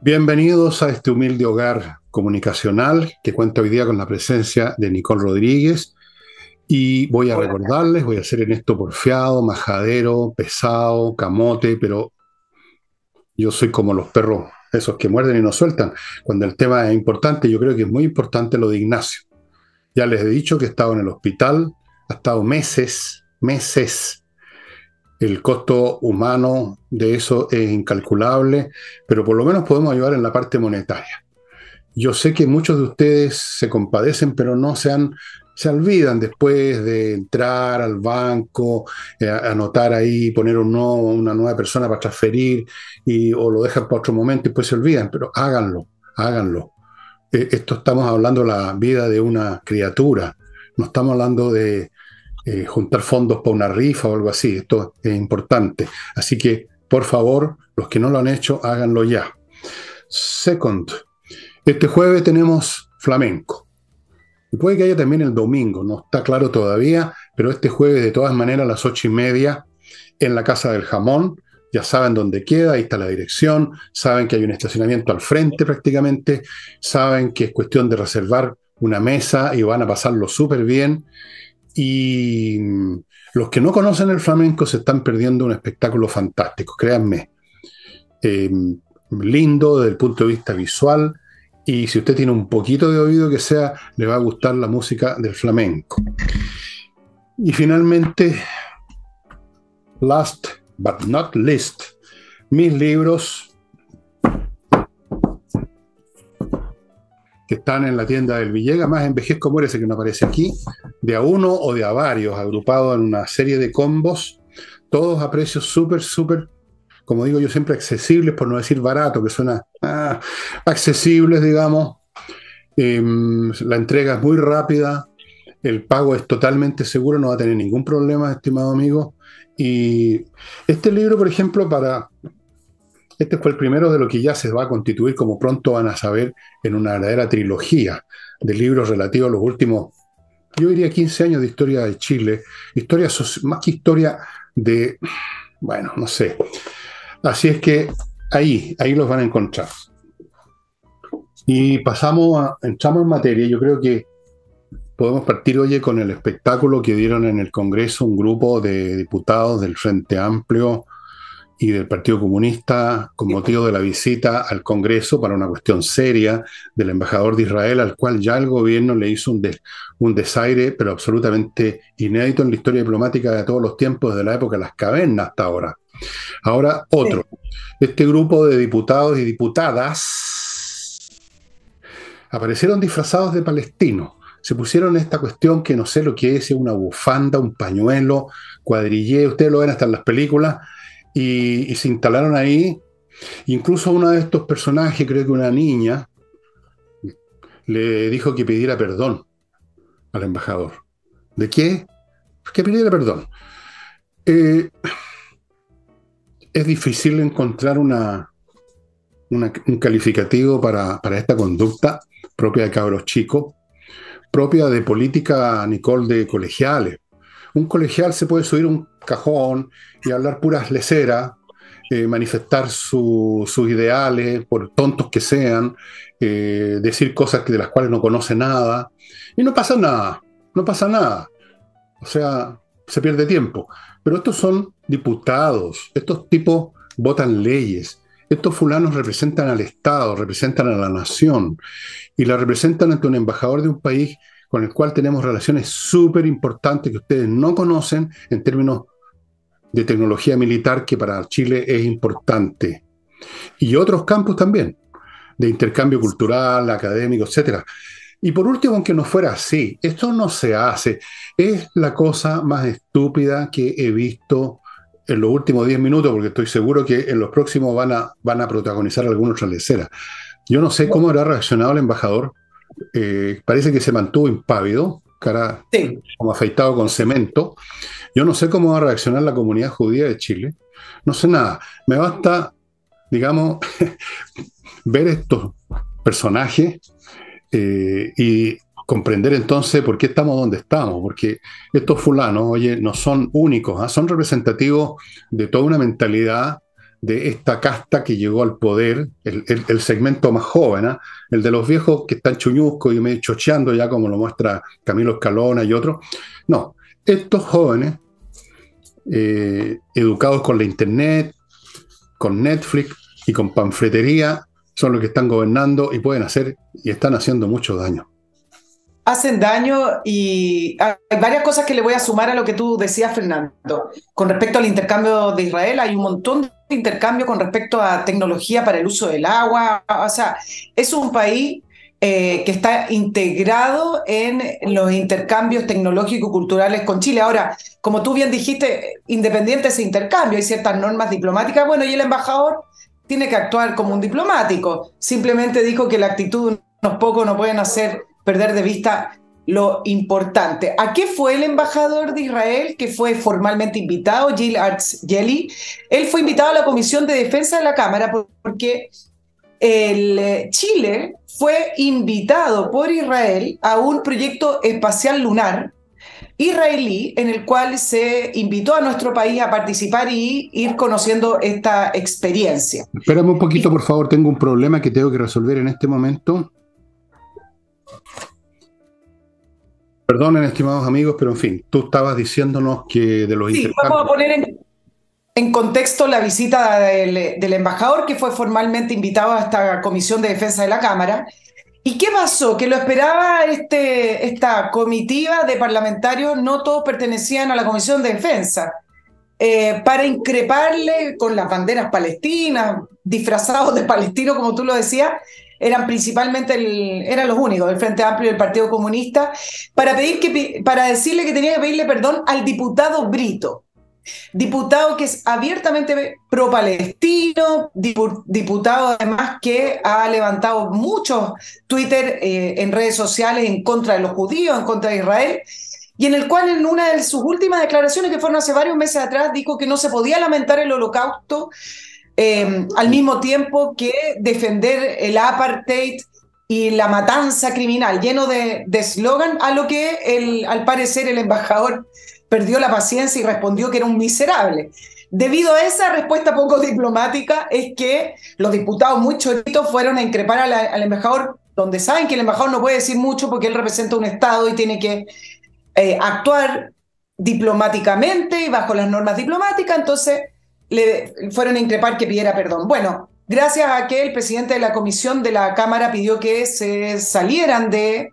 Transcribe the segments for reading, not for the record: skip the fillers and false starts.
Bienvenidos a este humilde hogar comunicacional que cuenta hoy día con la presencia de Nicole Rodríguez y voy a Hola. recordarles, voy a hacer en esto porfiado, majadero, pesado, camote, pero yo soy como los perros, esos que muerden y no sueltan. Cuando el tema es importante, yo creo que es muy importante lo de Ignacio. Ya les he dicho que he estado en el hospital, ha estado meses, meses. El costo humano de eso es incalculable, pero por lo menos podemos ayudar en la parte monetaria. Yo sé que muchos de ustedes se compadecen, pero se olvidan después de entrar al banco, anotar ahí, poner una nueva persona para transferir, o lo dejan para otro momento y después se olvidan, pero háganlo, háganlo. Esto estamos hablando de la vida de una criatura, no estamos hablando de juntar fondos para una rifa o algo así, esto es importante. Así que, por favor, los que no lo han hecho, háganlo ya. Second, este jueves tenemos flamenco. Y puede que haya también el domingo, no está claro todavía, pero este jueves de todas maneras a las 8:30 en la Casa del Jamón. Ya saben dónde queda, ahí está la dirección, saben que hay un estacionamiento al frente prácticamente, saben que es cuestión de reservar una mesa y van a pasarlo súper bien. Y los que no conocen el flamenco se están perdiendo un espectáculo fantástico, créanme. Eh, Lindo desde el punto de vista visual, y si usted tiene un poquito de oído que sea, le va a gustar la música del flamenco. Y finalmente, last but not least, mis libros que están en la tienda del Villegas, más Envejezco Muérese, que no aparece aquí, de a uno o de a varios, agrupados en una serie de combos, todos a precios súper, súper, como digo yo siempre, accesibles, por no decir barato, que suena accesibles, digamos. La entrega es muy rápida, el pago es totalmente seguro, no va a tener ningún problema, estimado amigo. Y este libro, por ejemplo, este fue el primero de lo que ya se va a constituir, como pronto van a saber, en una verdadera trilogía de libros relativos a los últimos, yo diría, 15 años de historia de Chile, más que historia de, bueno, no sé. Así es que ahí los van a encontrar. Y entramos en materia. Yo creo que podemos partir, oye, con el espectáculo que dieron en el Congreso un grupo de diputados del Frente Amplio y del Partido Comunista con motivo de la visita al Congreso para una cuestión seria del embajador de Israel, al cual ya el gobierno le hizo un desaire, pero absolutamente inédito en la historia diplomática de todos los tiempos, desde la época de las cavernas hasta ahora. Ahora, otro. Sí. Este grupo de diputados y diputadas aparecieron disfrazados de palestinos. Se pusieron esta cuestión que no sé lo que es, una bufanda, un pañuelo, cuadrillé, ustedes lo ven hasta en las películas, y se instalaron ahí. Incluso uno de estos personajes, creo que una niña, le dijo que pidiera perdón al embajador. ¿De qué? Que pidiera perdón. Eh, es difícil encontrar un calificativo para esta conducta propia de cabros chicos, propia de política, Nicole, de colegiales. Un colegial se puede subir a un cajón y hablar puras leceras, manifestar sus ideales, por tontos que sean, decir cosas de las cuales no conoce nada, y no pasa nada, no pasa nada. O sea, se pierde tiempo. Pero estos son diputados, estos tipos votan leyes, estos fulanos representan al Estado, representan a la nación, y la representan ante un embajador de un país con el cual tenemos relaciones súper importantes que ustedes no conocen en términos de tecnología militar, que para Chile es importante. Y otros campos también, de intercambio cultural, académico, etcétera. Y por último, aunque no fuera así, esto no se hace. Es la cosa más estúpida que he visto en los últimos 10 minutos, porque estoy seguro que en los próximos van a protagonizar alguna otra lecera. Yo no sé cómo habrá reaccionado el embajador. Parece que se mantuvo impávido, cara Sí. como afeitado con cemento. Yo no sé cómo va a reaccionar la comunidad judía de Chile. No sé nada. Me basta, digamos, ver estos personajes, y comprender entonces por qué estamos donde estamos, porque estos fulanos, oye, no son únicos, ¿ah? Son representativos de toda una mentalidad de esta casta que llegó al poder, el segmento más joven, ¿eh? El de los viejos que están chuñuscos y medio chocheando ya como lo muestra Camilo Escalona y otros. No, estos jóvenes, educados con la internet, con Netflix y con panfletería, son los que están gobernando y pueden hacer y están haciendo mucho daño. Hacen daño y hay varias cosas que le voy a sumar a lo que tú decías, Fernando. Con respecto al intercambio de Israel, hay un montón de intercambio con respecto a tecnología para el uso del agua. O sea, es un país que está integrado en los intercambios tecnológico-culturales con Chile. Ahora, como tú bien dijiste, independiente de ese intercambio, hay ciertas normas diplomáticas. Bueno, y el embajador tiene que actuar como un diplomático. Simplemente dijo que la actitud de unos pocos no pueden hacer perder de vista lo importante. ¿A qué fue el embajador de Israel que fue formalmente invitado, Gil Arts-Yeli? Él fue invitado a la Comisión de Defensa de la Cámara porque Chile fue invitado por Israel a un proyecto espacial lunar israelí en el cual se invitó a nuestro país a participar y ir conociendo esta experiencia. Espérame un poquito, por favor, tengo un problema que tengo que resolver en este momento. Perdonen, estimados amigos, pero en fin, tú estabas diciéndonos que de los Sí, vamos a intercambios. poner en contexto la visita del embajador que fue formalmente invitado a esta Comisión de Defensa de la Cámara. ¿Y qué pasó? Que lo esperaba esta comitiva de parlamentarios, no todos pertenecían a la Comisión de Defensa, para increparle con las banderas palestinas, disfrazados de palestinos, como tú lo decías, eran principalmente eran los únicos, del Frente Amplio y del Partido Comunista, para decirle que tenía que pedirle perdón al diputado Brito. Diputado que es abiertamente pro-palestino, diputado además que ha levantado muchos Twitter en redes sociales en contra de los judíos, en contra de Israel, y en el cual en una de sus últimas declaraciones, que fueron hace varios meses atrás, dijo que no se podía lamentar el holocausto al mismo tiempo que defender el apartheid y la matanza criminal, lleno de eslogan, a lo que al parecer el embajador perdió la paciencia y respondió que era un miserable. Debido a esa respuesta poco diplomática es que los diputados muy choritos fueron a increpar al embajador, donde saben que el embajador no puede decir mucho porque él representa un Estado y tiene que actuar diplomáticamente y bajo las normas diplomáticas, entonces le fueron a increpar que pidiera perdón. Bueno, gracias a que el presidente de la comisión de la Cámara pidió que se salieran de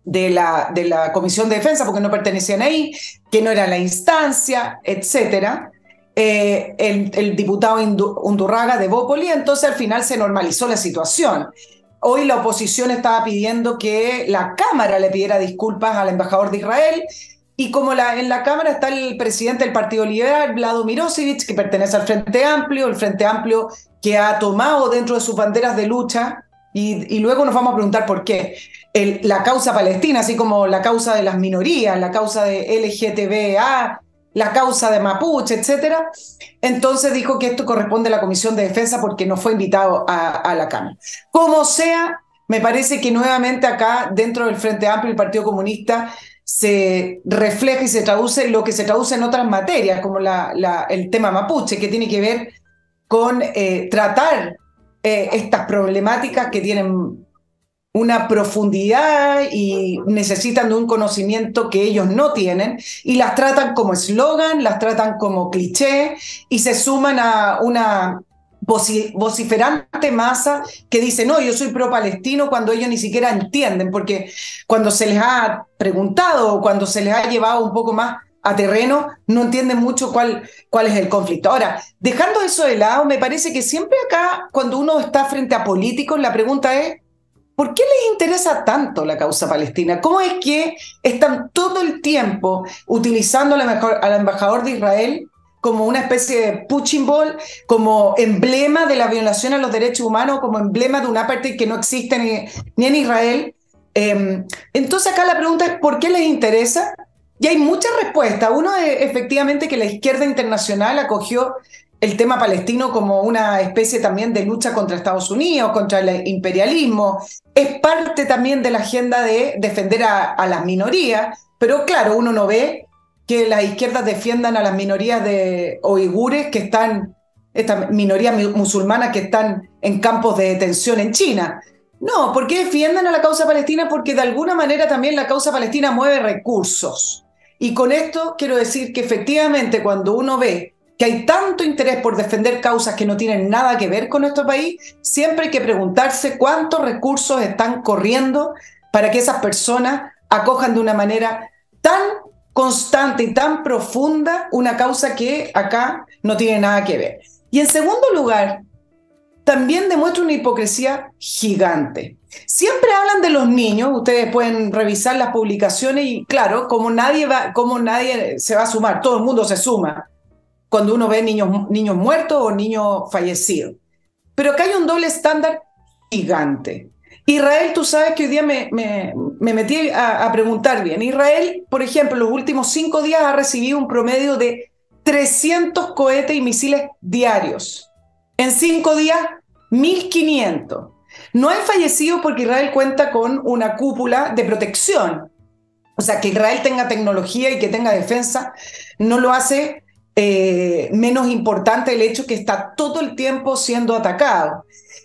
la Comisión de Defensa porque no pertenecían ahí, que no era la instancia, etcétera. El diputado Undurraga de Bópoli, entonces al final se normalizó la situación. Hoy la oposición estaba pidiendo que la Cámara le pidiera disculpas al embajador de Israel, y como en la Cámara está el presidente del Partido Liberal, Vlado Mirosevic, que pertenece al Frente Amplio, el Frente Amplio que ha tomado dentro de sus banderas de lucha, y luego nos vamos a preguntar por qué. La causa palestina, así como la causa de las minorías, la causa de LGTBA, la causa de Mapuche, etcétera. Entonces dijo que esto corresponde a la Comisión de Defensa porque no fue invitado a la Cámara. Como sea, me parece que nuevamente acá, dentro del Frente Amplio y el Partido Comunista, se refleja y se traduce lo que se traduce en otras materias, como el tema mapuche, que tiene que ver con tratar estas problemáticas que tienen una profundidad y necesitan de un conocimiento que ellos no tienen, y las tratan como eslogan, las tratan como cliché, y se suman a una vociferante masa que dice, no, yo soy pro-palestino, cuando ellos ni siquiera entienden, porque cuando se les ha preguntado, cuando se les ha llevado un poco más a terreno, no entienden mucho cuál es el conflicto. Ahora, dejando eso de lado, me parece que siempre acá, cuando uno está frente a políticos, la pregunta es, ¿por qué les interesa tanto la causa palestina? ¿Cómo es que están todo el tiempo utilizando al embajador de Israel como una especie de punching ball, como emblema de la violación a los derechos humanos, como emblema de un apartheid que no existe ni en Israel? Entonces acá la pregunta es, ¿por qué les interesa? Y hay muchas respuestas. Uno es efectivamente que la izquierda internacional acogió el tema palestino como una especie también de lucha contra Estados Unidos, contra el imperialismo. Es parte también de la agenda de defender a las minorías, pero claro, uno no ve que las izquierdas defiendan a las minorías de uigures que están esta minoría musulmana que están en campos de detención en China. No, ¿por qué defienden a la causa palestina? Porque de alguna manera también la causa palestina mueve recursos. Y con esto quiero decir que efectivamente cuando uno ve que hay tanto interés por defender causas que no tienen nada que ver con nuestro país, siempre hay que preguntarse cuántos recursos están corriendo para que esas personas acojan de una manera tan constante y tan profunda una causa que acá no tiene nada que ver. Y en segundo lugar, también demuestra una hipocresía gigante. Siempre hablan de los niños, ustedes pueden revisar las publicaciones y claro, como nadie se va a sumar, todo el mundo se suma cuando uno ve niños muertos o niños fallecidos. Pero acá hay un doble estándar gigante. Israel, tú sabes que hoy día me metí a preguntar bien. Israel, por ejemplo, en los últimos 5 días ha recibido un promedio de 300 cohetes y misiles diarios. En 5 días, 1.500. No hay fallecidos porque Israel cuenta con una cúpula de protección. O sea, que Israel tenga tecnología y que tenga defensa no lo hace menos importante el hecho que está todo el tiempo siendo atacado.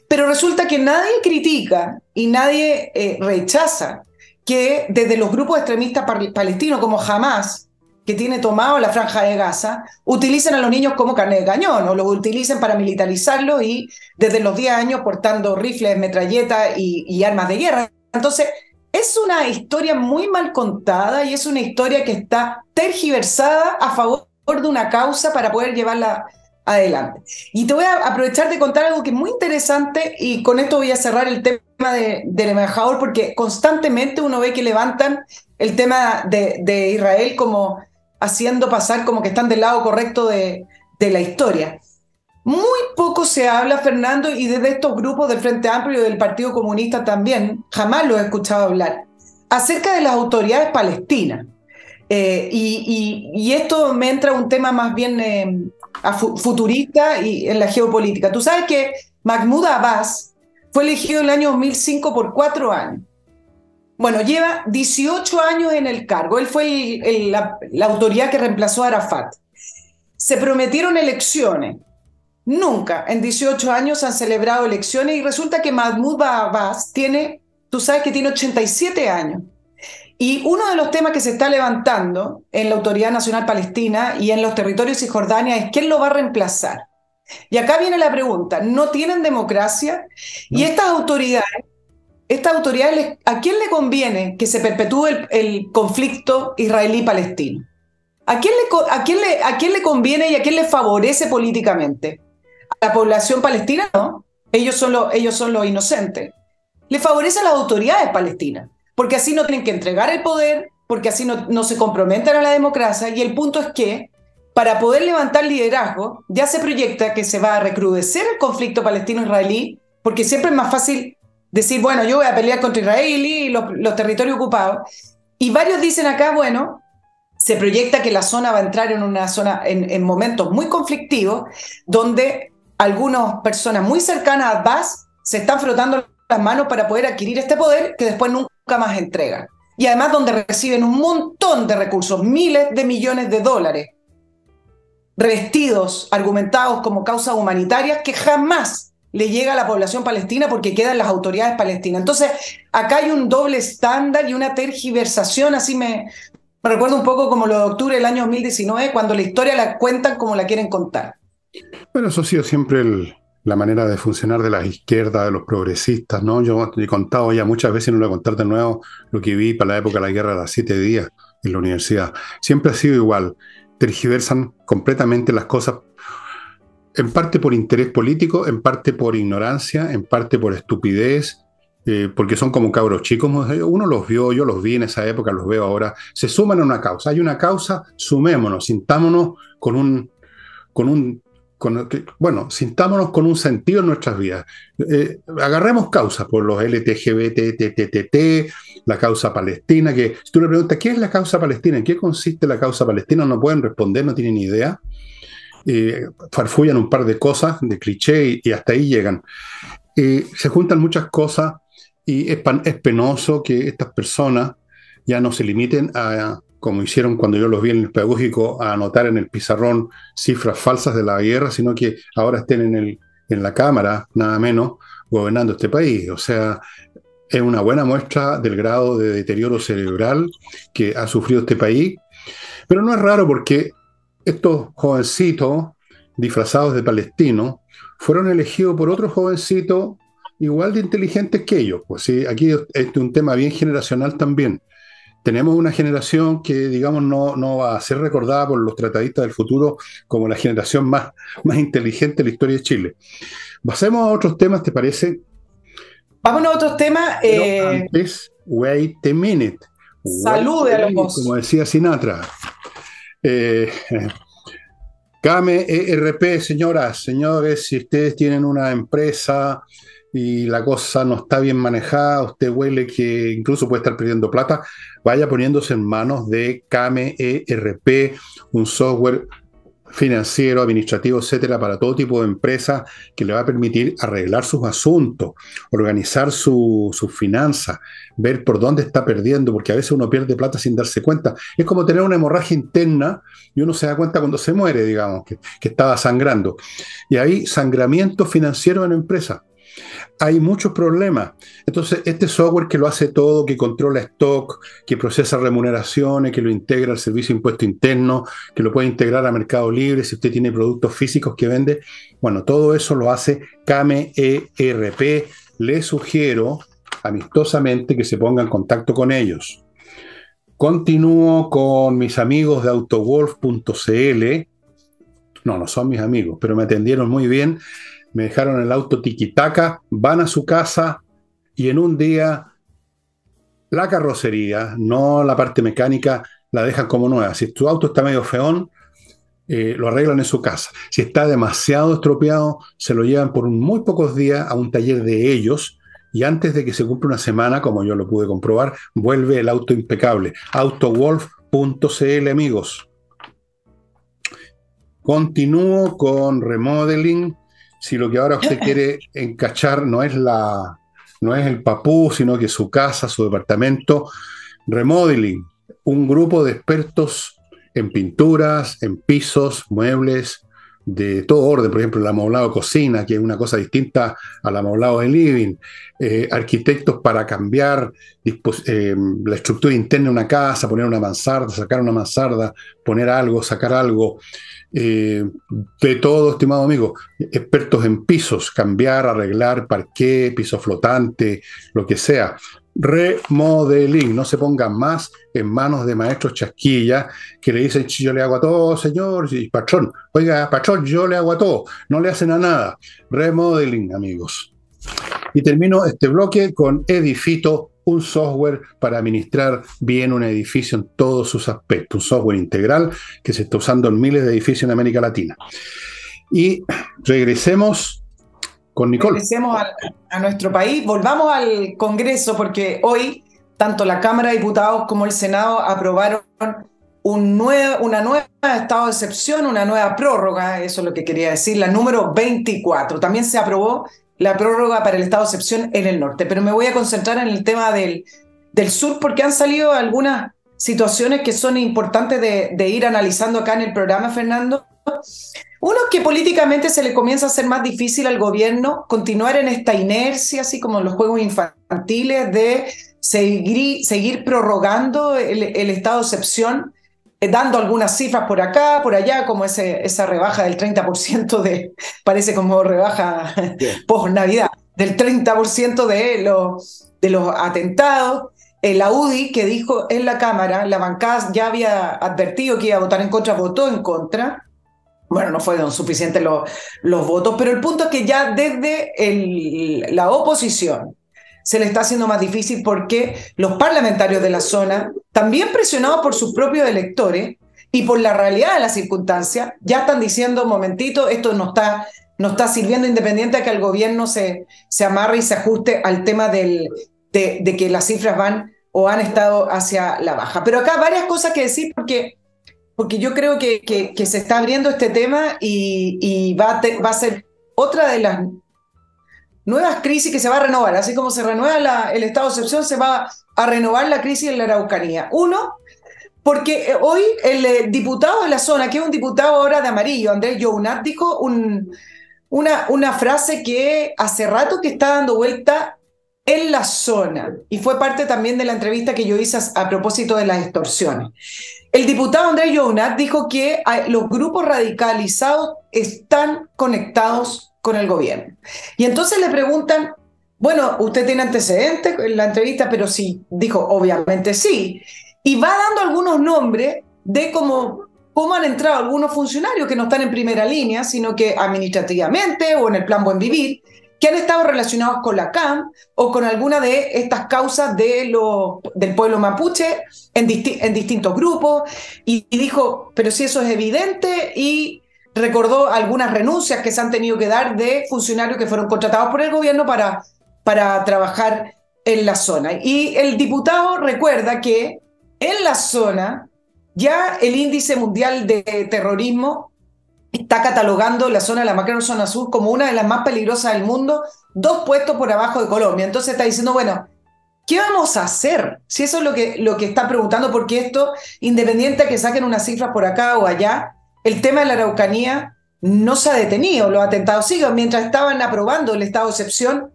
Pero resulta que nadie critica y nadie rechaza que desde los grupos extremistas palestinos como Hamas, que tiene tomado la franja de Gaza, utilicen a los niños como carne de cañón o los utilicen para militarizarlos y desde los 10 años portando rifles, metralletas y armas de guerra. Entonces, es una historia muy mal contada y es una historia que está tergiversada a favor de una causa para poder llevarla adelante. Y te voy a aprovechar de contar algo que es muy interesante y con esto voy a cerrar el tema del embajador porque constantemente uno ve que levantan el tema de Israel como haciendo pasar como que están del lado correcto de la historia. Muy poco se habla, Fernando, y desde estos grupos del Frente Amplio y del Partido Comunista también, jamás lo he escuchado hablar, acerca de las autoridades palestinas. Y esto me entra a un tema más bien futurista y en la geopolítica. Tú sabes que Mahmoud Abbas fue elegido en el año 2005 por 4 años. Bueno, lleva 18 años en el cargo. Él fue la autoridad que reemplazó a Arafat. Se prometieron elecciones. Nunca en 18 años han celebrado elecciones y resulta que Mahmoud Abbas tú sabes que tiene 87 años. Y uno de los temas que se está levantando en la Autoridad Nacional Palestina y en los territorios de Cisjordania es quién lo va a reemplazar. Y acá viene la pregunta, ¿no tienen democracia? Y estas autoridades, ¿a quién le conviene que se perpetúe el conflicto israelí-palestino? ¿A quién le conviene y a quién le favorece políticamente? ¿A la población palestina? No, ellos son los inocentes. Le favorece a las autoridades palestinas, porque así no tienen que entregar el poder, porque así no se comprometen a la democracia, y el punto es que para poder levantar liderazgo ya se proyecta que se va a recrudecer el conflicto palestino-israelí, porque siempre es más fácil decir, bueno, yo voy a pelear contra Israel y los territorios ocupados, y varios dicen acá, bueno, se proyecta que la zona va a entrar en una zona en momentos muy conflictivos, donde algunas personas muy cercanas a Abbas se están frotando las manos para poder adquirir este poder que después nunca más entregan. Y además donde reciben un montón de recursos, miles de millones de dólares, revestidos, argumentados como causas humanitarias que jamás le llega a la población palestina porque quedan las autoridades palestinas. Entonces, acá hay un doble estándar y una tergiversación, así me recuerda un poco como lo de octubre del año 2019, cuando la historia la cuentan como la quieren contar. Bueno, eso ha sido siempre la manera de funcionar de las izquierdas, de los progresistas, ¿no? Yo he contado ya muchas veces, no lo voy a contar de nuevo, lo que vi para la época de la guerra de los 7 días en la universidad. Siempre ha sido igual. Tergiversan completamente las cosas, en parte por interés político, en parte por ignorancia, en parte por estupidez, porque son como cabros chicos. Uno los vio, yo los vi en esa época, los veo ahora. Se suman a una causa. Hay una causa, sumémonos, sintámonos sintámonos con un sentido en nuestras vidas. Agarremos causas por los LGBTTT, la causa palestina, que si tú le preguntas, ¿qué es la causa palestina? ¿En qué consiste la causa palestina? No pueden responder, no tienen ni idea. Farfullan un par de cosas, de cliché, y hasta ahí llegan. Se juntan muchas cosas y es penoso que estas personas ya no se limiten como hicieron cuando yo los vi en el pedagógico, a anotar en el pizarrón cifras falsas de la guerra, sino que ahora estén en la Cámara, nada menos, gobernando este país. O sea, es una buena muestra del grado de deterioro cerebral que ha sufrido este país. Pero no es raro porque estos jovencitos disfrazados de palestinos fueron elegidos por otros jovencitos igual de inteligentes que ellos. Pues sí, aquí es un tema bien generacional también. Tenemos una generación que, digamos, no va a ser recordada por los tratadistas del futuro como la generación más inteligente de la historia de Chile. Pasemos a otros temas, ¿te parece? Vámonos a otros temas. Pero antes, wait a minute. Wait Salude a a minute, como los... decía Sinatra. Eh, Came ERP, señoras, señores, si ustedes tienen una empresa y la cosa no está bien manejada, usted huele que incluso puede estar perdiendo plata, vaya poniéndose en manos de Came ERP, un software financiero, administrativo, etcétera, para todo tipo de empresas que le va a permitir arreglar sus asuntos, organizar sus finanzas, ver por dónde está perdiendo, porque a veces uno pierde plata sin darse cuenta. Es como tener una hemorragia interna y uno se da cuenta cuando se muere, digamos, que estaba sangrando. Y hay sangramiento financiero en empresas. Hay muchos problemas. Entonces, este software que lo hace todo, que controla stock, que procesa remuneraciones, que lo integra al servicio de impuesto interno, que lo puede integrar a Mercado Libre si usted tiene productos físicos que vende, bueno, todo eso lo hace Came ERP. Le sugiero amistosamente que se ponga en contacto con ellos. Continúo con mis amigos de autowolf.cl. No son mis amigos, pero me atendieron muy bien. Me dejaron el auto tiquitaca, van a su casa y en un día la carrocería, no la parte mecánica, la dejan como nueva. Si tu auto está medio feón, lo arreglan en su casa. Si está demasiado estropeado, se lo llevan por muy pocos días a un taller de ellos y antes de que se cumpla una semana, como yo lo pude comprobar, vuelve el auto impecable. Autowolf.cl, amigos. Continúo con remodeling. Si lo que ahora usted quiere encachar no es el papú, sino que su casa, su departamento, remodeling, un grupo de expertos en pinturas, en pisos, muebles, de todo orden, por ejemplo, el amoblado de cocina, que es una cosa distinta al amoblado de living, arquitectos para cambiar la estructura interna de una casa, poner una mansarda, sacar una mansarda, poner algo, sacar algo, de todo, estimado amigo, expertos en pisos, cambiar, arreglar, parqué, piso flotante, lo que sea. Remodeling, no se pongan más en manos de maestros chasquillas que le dicen, yo le hago a todo, señor, y patrón, oiga, patrón, yo le hago a todo, no le hacen a nada. Remodeling, amigos. Y termino este bloque con Edifito, un software para administrar bien un edificio en todos sus aspectos, un software integral que se está usando en miles de edificios en América Latina. Y regresemos con Nicole. Regresemos a nuestro país, volvamos al Congreso, porque hoy tanto la Cámara de Diputados como el Senado aprobaron una nueva estado de excepción, una nueva prórroga, eso es lo que quería decir, la número 24. También se aprobó la prórroga para el estado de excepción en el norte, pero me voy a concentrar en el tema del sur porque han salido algunas situaciones que son importantes de ir analizando acá en el programa, Fernando. Uno, que políticamente se le comienza a hacer más difícil al gobierno continuar en esta inercia, así como en los juegos infantiles, de seguir prorrogando el estado de excepción, dando algunas cifras por acá, por allá, como esa rebaja del 30% parece como rebaja post-Navidad, del 30% de los atentados. La UDI, que dijo en la Cámara, la bancada ya había advertido que iba a votar en contra, votó en contra. Bueno, no fueron suficientes los votos, pero el punto es que ya desde la oposición se le está haciendo más difícil porque los parlamentarios de la zona, también presionados por sus propios electores y por la realidad de las circunstancias, ya están diciendo, momentito, esto no está sirviendo, independiente de que el gobierno se amarre y se ajuste al tema de que las cifras van o han estado hacia la baja. Pero acá varias cosas que decir porque yo creo que se está abriendo este tema y va a ser otra de las nuevas crisis que se va a renovar. Así como se renueva el estado de excepción, se va a renovar la crisis en la Araucanía. Uno, Porque hoy el diputado de la zona, que es un diputado ahora de amarillo, Andrés Jounat, dijo una frase que hace rato que está dando vuelta en la zona y fue parte también de la entrevista que yo hice a propósito de las extorsiones. El diputado Andrés Jounat dijo que los grupos radicalizados están conectados con el gobierno. Y entonces le preguntan, bueno, ¿usted tiene antecedentes en la entrevista? Pero sí, dijo, obviamente sí. Y va dando algunos nombres de cómo han entrado algunos funcionarios que no están en primera línea, sino que administrativamente o en el plan Buen Vivir, que han estado relacionados con la CAM o con alguna de estas causas del pueblo mapuche en distintos grupos, y dijo, pero si eso es evidente, y recordó algunas renuncias que se han tenido que dar de funcionarios que fueron contratados por el gobierno para trabajar en la zona. Y el diputado recuerda que en la zona ya el índice mundial de terrorismo está catalogando la zona de la macrozona sur como una de las más peligrosas del mundo, 2 puestos por abajo de Colombia. Entonces está diciendo, bueno, ¿qué vamos a hacer? Si eso es lo que está preguntando, porque esto, independiente de que saquen unas cifras por acá o allá, el tema de la Araucanía no se ha detenido, los atentados siguen. Mientras estaban aprobando el estado de excepción,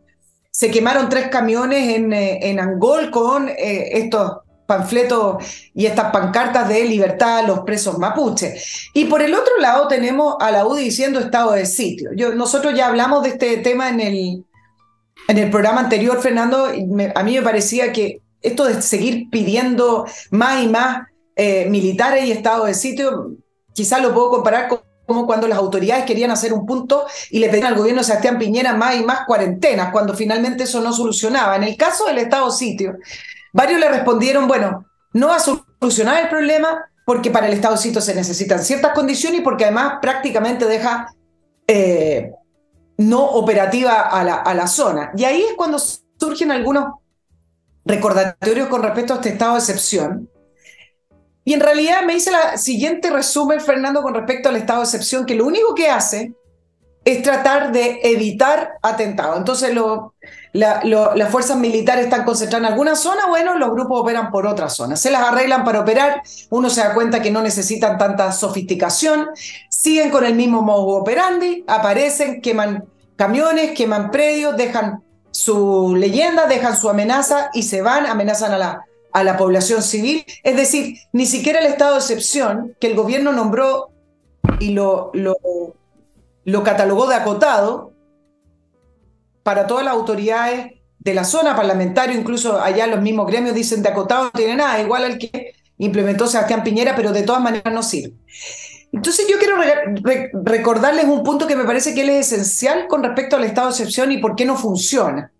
se quemaron 3 camiones en Angol con estos panfletos y estas pancartas de libertad a los presos mapuches. Y por el otro lado tenemos a la UDI diciendo estado de sitio. Nosotros ya hablamos de este tema en el programa anterior, Fernando. A mí me parecía que esto de seguir pidiendo más y más militares y estado de sitio, quizás lo puedo comparar con como cuando las autoridades querían hacer un punto y le pedían al gobierno de Sebastián Piñera más y más cuarentenas, cuando finalmente eso no solucionaba. En el caso del estado de sitio, varios le respondieron, bueno, no va a solucionar el problema porque para el estado de sitio se necesitan ciertas condiciones y porque además prácticamente deja no operativa a la zona. Y ahí es cuando surgen algunos recordatorios con respecto a este estado de excepción. Y en realidad me hice la siguiente resumen, Fernando, con respecto al estado de excepción, que lo único que hace es tratar de evitar atentados. Entonces las fuerzas militares están concentradas en alguna zona, bueno, los grupos operan por otra zona. Se las arreglan para operar, uno se da cuenta que no necesitan tanta sofisticación, siguen con el mismo modus operandi, aparecen, queman camiones, queman predios, dejan su leyenda, dejan su amenaza y se van, amenazan a la población civil. Es decir, ni siquiera el estado de excepción que el gobierno nombró y lo catalogó de acotado para todas las autoridades de la zona, parlamentario, incluso allá los mismos gremios dicen de acotado no tiene nada, igual al que implementó Sebastián Piñera, pero de todas maneras no sirve. Entonces yo quiero recordarles un punto que me parece que él es esencial con respecto al estado de excepción y por qué no funciona.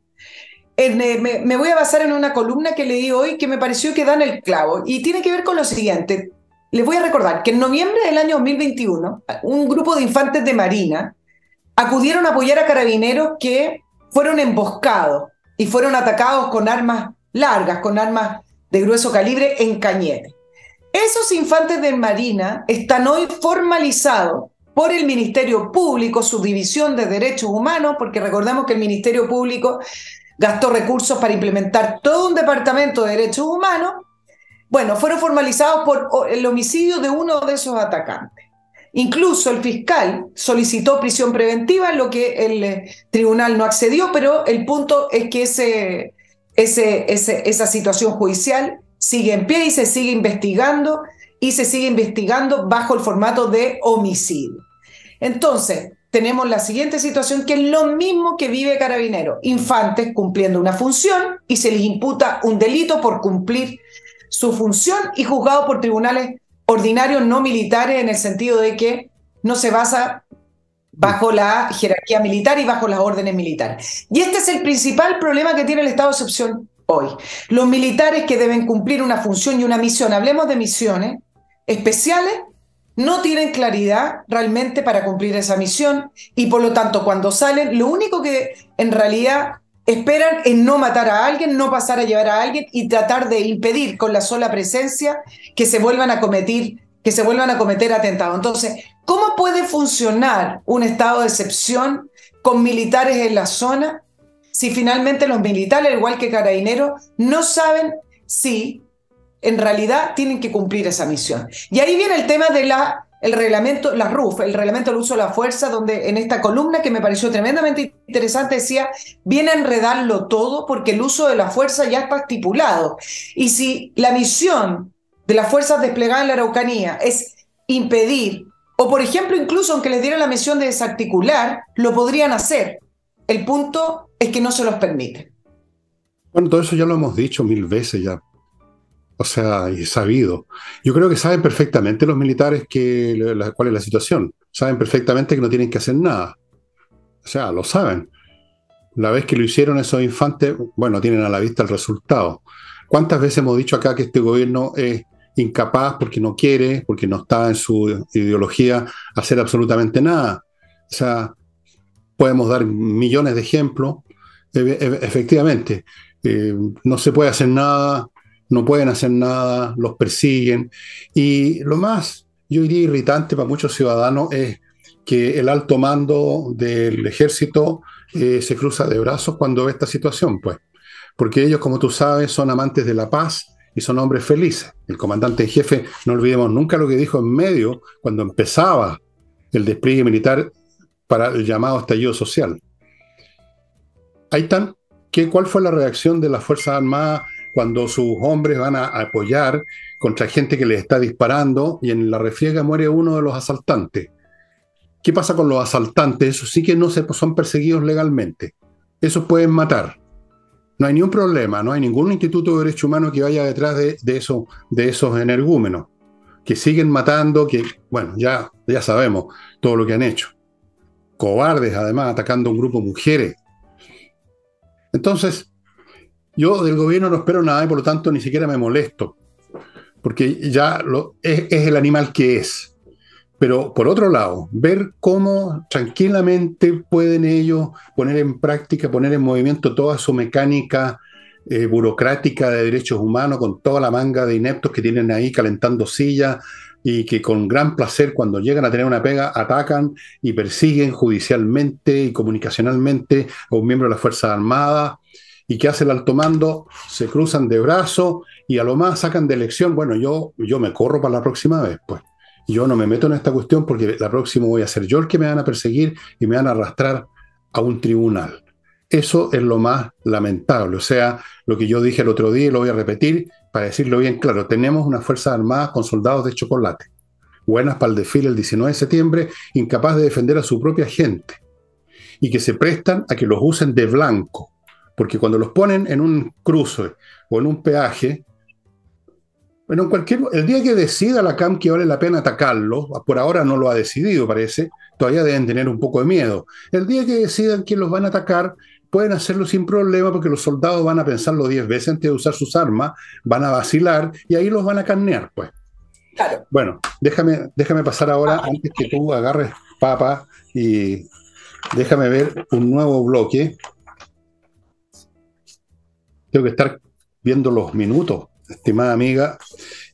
Me voy a basar en una columna que leí hoy que me pareció que dan el clavo y tiene que ver con lo siguiente. Les voy a recordar que en noviembre del año 2021 un grupo de infantes de Marina acudieron a apoyar a carabineros que fueron emboscados y fueron atacados con armas largas, con armas de grueso calibre en Cañete. Esos infantes de Marina están hoy formalizados por el Ministerio Público, su división de Derechos Humanos, porque recordemos que el Ministerio Público gastó recursos para implementar todo un departamento de derechos humanos. Bueno, fueron formalizados por el homicidio de uno de esos atacantes. Incluso el fiscal solicitó prisión preventiva, lo que el tribunal no accedió, pero el punto es que esa situación judicial sigue en pie y se sigue investigando bajo el formato de homicidio. Entonces, tenemos la siguiente situación, que es lo mismo que vive Carabineros. Infantes cumpliendo una función y se les imputa un delito por cumplir su función y juzgado por tribunales ordinarios no militares, en el sentido de que no se basa bajo la jerarquía militar y bajo las órdenes militares. Y este es el principal problema que tiene el estado de excepción hoy. Los militares que deben cumplir una función y una misión, hablemos de misiones especiales, no tienen claridad realmente para cumplir esa misión y por lo tanto cuando salen lo único que en realidad esperan es no matar a alguien, no pasar a llevar a alguien y tratar de impedir con la sola presencia que se vuelvan a cometer atentados. Entonces, ¿cómo puede funcionar un estado de excepción con militares en la zona si finalmente los militares, al igual que Carabineros, no saben si en realidad tienen que cumplir esa misión. Y ahí viene el tema de el reglamento, la RUF, el reglamento del uso de la fuerza, donde en esta columna que me pareció tremendamente interesante decía, viene a enredarlo todo porque el uso de la fuerza ya está estipulado. Y si la misión de las fuerzas desplegadas en la Araucanía es impedir, o por ejemplo, incluso aunque les dieran la misión de desarticular, lo podrían hacer. El punto es que no se los permite. Bueno, todo eso ya lo hemos dicho 1000 veces ya. O sea, y sabido. Yo creo que saben perfectamente los militares cuál es la situación. Saben perfectamente que no tienen que hacer nada. O sea, lo saben. La vez que lo hicieron esos infantes, bueno, tienen a la vista el resultado. ¿Cuántas veces hemos dicho acá que este gobierno es incapaz porque no quiere, porque no está en su ideología hacer absolutamente nada? O sea, podemos dar millones de ejemplos. Efectivamente, no se puede hacer nada, no pueden hacer nada, los persiguen. Y lo más, yo diría, irritante para muchos ciudadanos es que el alto mando del ejército se cruza de brazos cuando ve esta situación, pues. Porque ellos, como tú sabes, son amantes de la paz y son hombres felices. El comandante en jefe, no olvidemos nunca lo que dijo en medio, cuando empezaba el despliegue militar para el llamado estallido social. Ahí están. ¿Cuál fue la reacción de las Fuerzas Armadas cuando sus hombres van a apoyar contra gente que les está disparando y en la refriega muere uno de los asaltantes? ¿Qué pasa con los asaltantes? Eso sí que no son perseguidos legalmente. Esos pueden matar. No hay ningún problema, no hay ningún instituto de derecho humano que vaya detrás de esos energúmenos, que siguen matando, que, bueno, ya sabemos todo lo que han hecho. Cobardes, además, atacando a un grupo de mujeres. Entonces, yo del gobierno no espero nada y por lo tanto ni siquiera me molesto, porque ya es el animal que es. Pero por otro lado, ver cómo tranquilamente pueden ellos poner en práctica, poner en movimiento toda su mecánica burocrática de derechos humanos, con toda la manga de ineptos que tienen ahí calentando sillas y que con gran placer cuando llegan a tener una pega atacan y persiguen judicialmente y comunicacionalmente a un miembro de las Fuerzas Armadas. ¿Y qué hace el alto mando? Se cruzan de brazos y a lo más sacan de elección. Bueno, yo me corro para la próxima vez, pues. Yo no me meto en esta cuestión porque la próxima voy a ser yo el que me van a perseguir y me van a arrastrar a un tribunal. Eso es lo más lamentable. O sea, lo que yo dije el otro día y lo voy a repetir para decirlo bien claro. Tenemos unas Fuerzas Armadas con soldados de chocolate, buenas para el desfile el 19 de septiembre, incapaz de defender a su propia gente y que se prestan a que los usen de blanco. Porque cuando los ponen en un cruce o en un peaje, bueno, el día que decida la CAM que vale la pena atacarlos, por ahora no lo ha decidido, parece, todavía deben tener un poco de miedo. El día que decidan que los van a atacar, pueden hacerlo sin problema porque los soldados van a pensarlo 10 veces antes de usar sus armas, van a vacilar y ahí los van a carnear, pues. Claro. Bueno, déjame pasar ahora, antes que tú agarres papa, y déjame ver un nuevo bloque. Tengo que estar viendo los minutos, estimada amiga.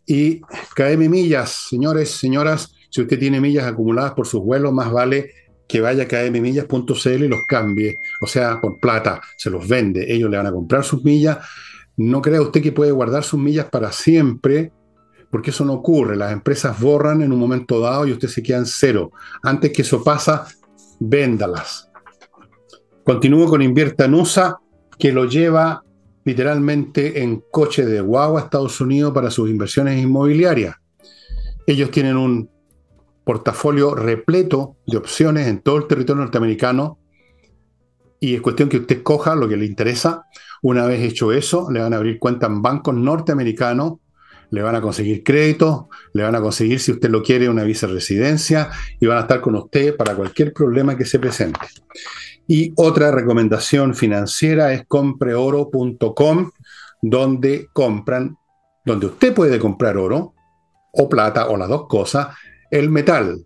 Y KM Millas, señores, señoras, si usted tiene millas acumuladas por sus vuelos, más vale que vaya a kmmillas.cl y los cambie. O sea, por plata, se los vende. Ellos le van a comprar sus millas. No crea usted que puede guardar sus millas para siempre, porque eso no ocurre. Las empresas borran en un momento dado y usted se queda en cero. Antes que eso pasa, véndalas. Continúo con Invierta en USA, que lo lleva literalmente en coche de guagua a Estados Unidos para sus inversiones inmobiliarias. Ellos tienen un portafolio repleto de opciones en todo el territorio norteamericano y es cuestión que usted escoja lo que le interesa. Una vez hecho eso, le van a abrir cuenta en bancos norteamericanos, le van a conseguir créditos, le van a conseguir, si usted lo quiere, una viceresidencia y van a estar con usted para cualquier problema que se presente. Y otra recomendación financiera es compreoro.com, donde usted puede comprar oro o plata o las dos cosas, el metal,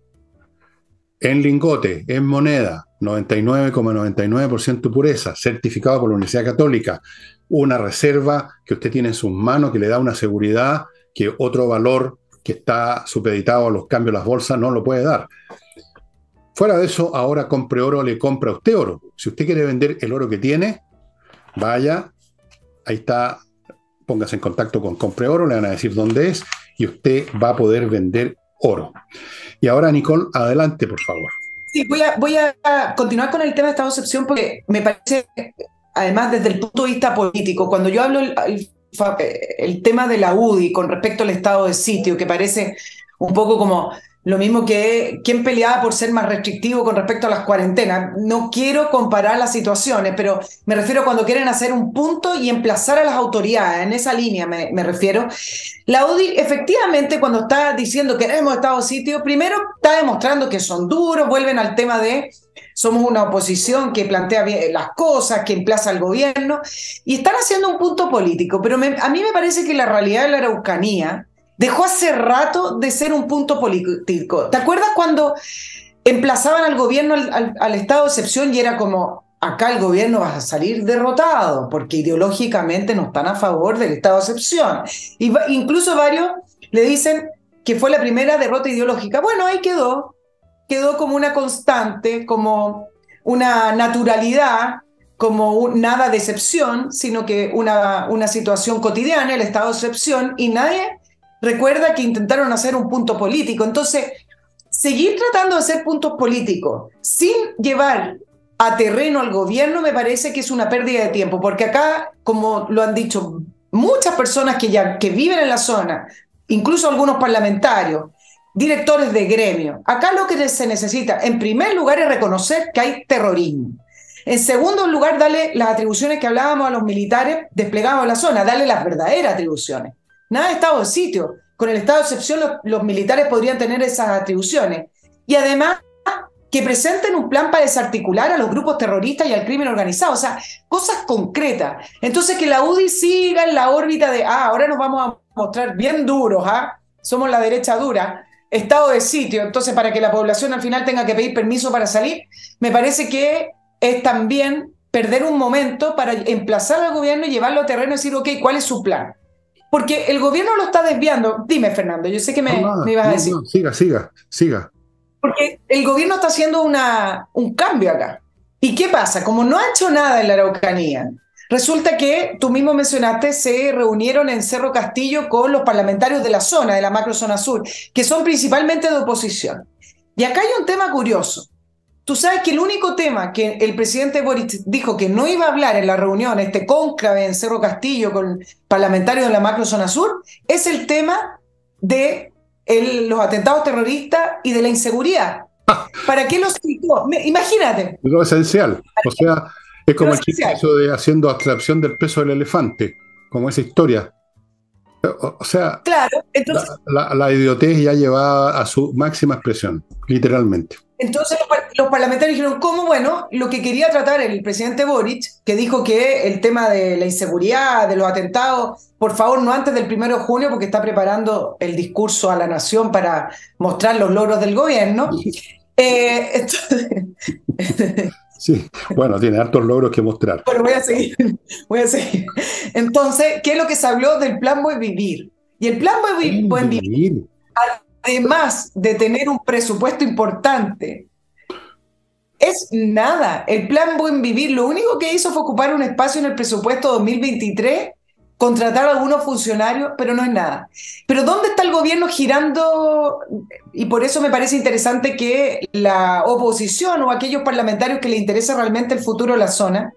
en lingote, en moneda, 99,99% pureza, certificado por la Universidad Católica, una reserva que usted tiene en sus manos que le da una seguridad que otro valor que está supeditado a los cambios de las bolsas no lo puede dar. Fuera de eso, ahora Compre Oro le compra a usted oro. Si usted quiere vender el oro que tiene, vaya, ahí está póngase en contacto con Compre Oro, le van a decir dónde es y usted va a poder vender oro. Y ahora, Nicole, adelante, por favor. Sí, voy a continuar con el tema de estado de excepción porque me parece, además desde el punto de vista político, cuando yo hablo el tema de la UDI con respecto al estado de sitio, que parece un poco como lo mismo que quien peleaba por ser más restrictivo con respecto a las cuarentenas. No quiero comparar las situaciones, pero me refiero a cuando quieren hacer un punto y emplazar a las autoridades, en esa línea me refiero. La UDI efectivamente cuando está diciendo que queremos estado de sitio, primero está demostrando que son duros, vuelven al tema de somos una oposición que plantea bien las cosas, que emplaza al gobierno, y están haciendo un punto político, pero a mí me parece que la realidad de la Araucanía dejó hace rato de ser un punto político. ¿Te acuerdas cuando emplazaban al gobierno al estado de excepción y era como, acá el gobierno va a salir derrotado porque ideológicamente no están a favor del estado de excepción? Y incluso varios le dicen que fue la primera derrota ideológica. Bueno, ahí quedó como una constante, como una naturalidad, como nada de excepción, sino que una situación cotidiana, el estado de excepción, y nadie recuerda que intentaron hacer un punto político. Entonces, seguir tratando de hacer puntos políticos sin llevar a terreno al gobierno me parece que es una pérdida de tiempo, porque acá, como lo han dicho muchas personas que viven en la zona, incluso algunos parlamentarios, directores de gremio, acá lo que se necesita, en primer lugar, es reconocer que hay terrorismo. En segundo lugar, darle las atribuciones que hablábamos a los militares desplegados en la zona, darle las verdaderas atribuciones. Nada de estado de sitio. Con el estado de excepción los militares podrían tener esas atribuciones. Y además que presenten un plan para desarticular a los grupos terroristas y al crimen organizado. O sea, cosas concretas. Entonces que la UDI siga en la órbita de, ahora nos vamos a mostrar bien duros, somos la derecha dura, estado de sitio. Entonces para que la población al final tenga que pedir permiso para salir, me parece que es también perder un momento para emplazar al gobierno y llevarlo a terreno y decir, ok, ¿cuál es su plan? Porque el gobierno lo está desviando. Dime, Fernando, yo sé que me ibas a decir. No, siga. Porque el gobierno está haciendo un cambio acá. ¿Y qué pasa? Como no ha hecho nada en la Araucanía, resulta que, tú mismo mencionaste, se reunieron en Cerro Castillo con los parlamentarios de la zona, de la macrozona sur, que son principalmente de oposición. Y acá hay un tema curioso. Tú sabes que el único tema que el presidente Boric dijo que no iba a hablar en la reunión, este cónclave en Cerro Castillo con parlamentarios de la macrozona sur, es el tema de los atentados terroristas y de la inseguridad. ¿Para qué los citó? Imagínate. Lo esencial. O sea, es como el chiste de haciendo abstracción del peso del elefante, como esa historia. O sea, claro, entonces, la idiotez ya llevada a su máxima expresión, literalmente. Entonces los parlamentarios dijeron, ¿cómo? Bueno, lo que quería tratar el presidente Boric, que dijo que el tema de la inseguridad, de los atentados, por favor, no antes del 1 de junio, porque está preparando el discurso a la nación para mostrar los logros del gobierno. Entonces, sí, bueno, tiene hartos logros que mostrar. Bueno, voy a seguir. Entonces, ¿qué es lo que se habló del Plan Buen Vivir? Y el Plan Buen Vivir, además de tener un presupuesto importante, es nada. El Plan Buen Vivir lo único que hizo fue ocupar un espacio en el presupuesto 2023, contratar a algunos funcionarios, pero no es nada. Pero ¿dónde está el gobierno girando? Y por eso me parece interesante que la oposición o aquellos parlamentarios que les interesa realmente el futuro de la zona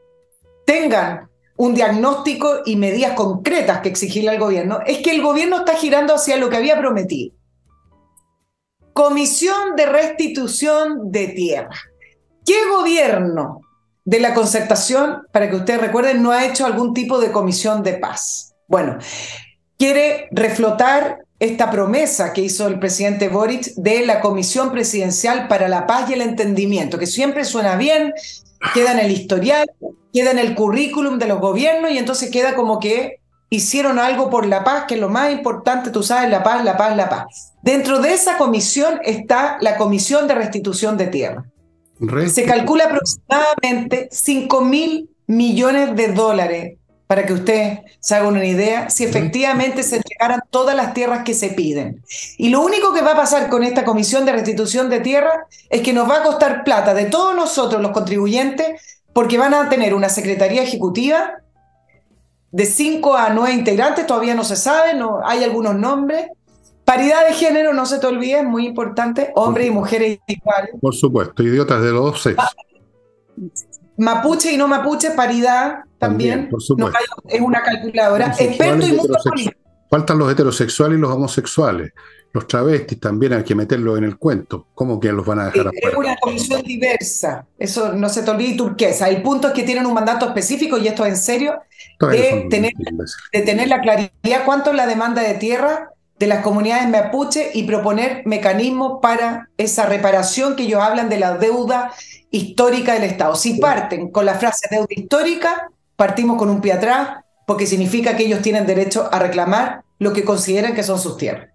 tengan un diagnóstico y medidas concretas que exigirle al gobierno. Es que el gobierno está girando hacia lo que había prometido. Comisión de Restitución de Tierra. ¿Qué gobierno de la concertación, para que ustedes recuerden, no ha hecho algún tipo de comisión de paz? Bueno, quiere reflotar esta promesa que hizo el presidente Boric de la Comisión Presidencial para la Paz y el Entendimiento, que siempre suena bien, queda en el historial, queda en el currículum de los gobiernos y entonces queda como que hicieron algo por la paz, que es lo más importante, tú sabes, la paz, la paz, la paz. Dentro de esa comisión está la Comisión de Restitución de Tierra. Se calcula aproximadamente 5.000 millones de dólares, para que ustedes se hagan una idea, si efectivamente se entregaran todas las tierras que se piden. Y lo único que va a pasar con esta Comisión de Restitución de Tierra es que nos va a costar plata de todos nosotros los contribuyentes, porque van a tener una secretaría ejecutiva de 5 a 9 integrantes, todavía no se sabe, no, hay algunos nombres. Paridad de género, no se te olvide, es muy importante, hombres y mujeres iguales. Por supuesto, idiotas de los dos sexos. Mapuche y no mapuche, paridad también. Por supuesto. No, es una calculadora. Experto y mundo político. Faltan los heterosexuales y los homosexuales. Los travestis también hay que meterlos en el cuento. ¿Cómo que los van a dejar afuera? Es una comisión diversa, eso no se te olvide, y turquesa. El punto es que tienen un mandato específico, y esto es en serio, de tener la claridad cuánto es la demanda de tierra de las comunidades mapuche y proponer mecanismos para esa reparación que ellos hablan de la deuda histórica del Estado. Si parten con la frase deuda histórica, partimos con un pie atrás, porque significa que ellos tienen derecho a reclamar lo que consideran que son sus tierras.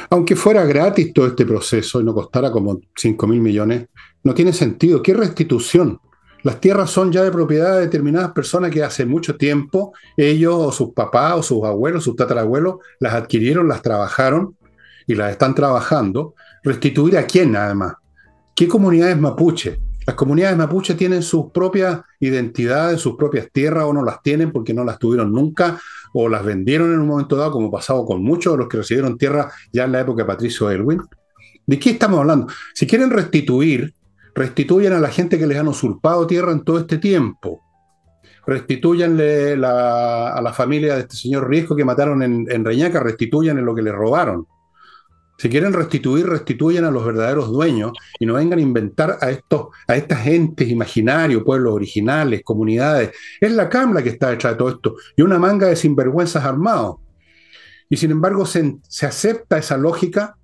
Aunque fuera gratis todo este proceso y no costara como 5.000 millones, no tiene sentido. ¿Qué restitución? Las tierras son ya de propiedad de determinadas personas que hace mucho tiempo ellos o sus papás o sus abuelos, sus tatarabuelos las adquirieron, las trabajaron y las están trabajando. ¿Restituir a quién además? ¿Qué comunidades mapuche? Las comunidades mapuche tienen sus propias identidades, sus propias tierras, o no las tienen porque no las tuvieron nunca, o las vendieron en un momento dado, como pasado con muchos de los que recibieron tierra ya en la época de Patricio Aylwin. ¿De qué estamos hablando? Si quieren restituir, restituyan a la gente que les han usurpado tierra en todo este tiempo. Restitúyanle a la familia de este señor Riesco que mataron en Reñaca, restituyan lo que le robaron. Si quieren restituir, restituyan a los verdaderos dueños y no vengan a inventar a estas entes imaginarios, pueblos originales, comunidades. Es la CAM la que está detrás de todo esto y una manga de sinvergüenzas armados. Y sin embargo se acepta esa lógica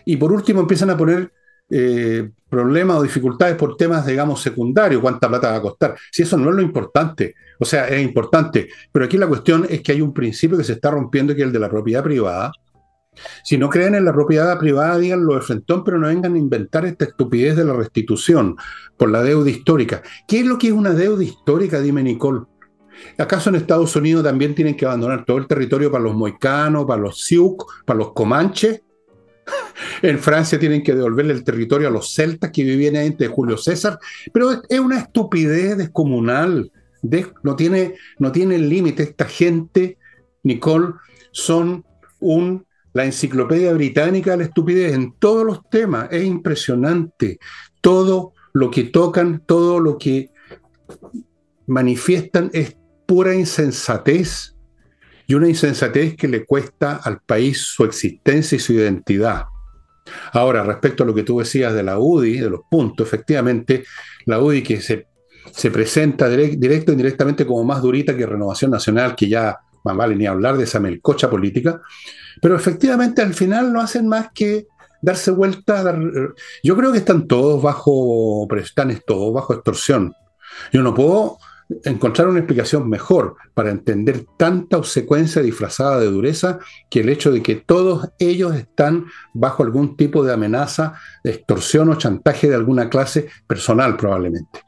y por último empiezan a poner problemas o dificultades por temas, digamos, secundarios. ¿Cuánta plata va a costar? Si eso no es lo importante. O sea, es importante. Pero aquí la cuestión es que hay un principio que se está rompiendo, que es el de la propiedad privada. Si no creen en la propiedad privada, díganlo de frentón, pero no vengan a inventar esta estupidez de la restitución por la deuda histórica. ¿Qué es lo que es una deuda histórica? Dime, Nicole. ¿Acaso en Estados Unidos también tienen que abandonar todo el territorio para los moicanos, para los sioux, para los comanches? En Francia tienen que devolverle el territorio a los celtas que vivían ahí antes de Julio César. Pero es una estupidez descomunal. No tiene límite. Esta gente, Nicole, son la enciclopedia británica de la estupidez en todos los temas. Es impresionante. Todo lo que tocan, todo lo que manifiestan es pura insensatez. Y una insensatez que le cuesta al país su existencia y su identidad. Ahora, respecto a lo que tú decías de la UDI, de los puntos, efectivamente, la UDI que se presenta directo e indirectamente como más durita que Renovación Nacional, que ya más vale ni hablar de esa melcocha política, pero efectivamente al final no hacen más que darse vuelta. Yo creo que están todos bajo extorsión. Yo no puedo encontrar una explicación mejor para entender tanta obsecuencia disfrazada de dureza que el hecho de que todos ellos están bajo algún tipo de amenaza, de extorsión o chantaje de alguna clase personal probablemente.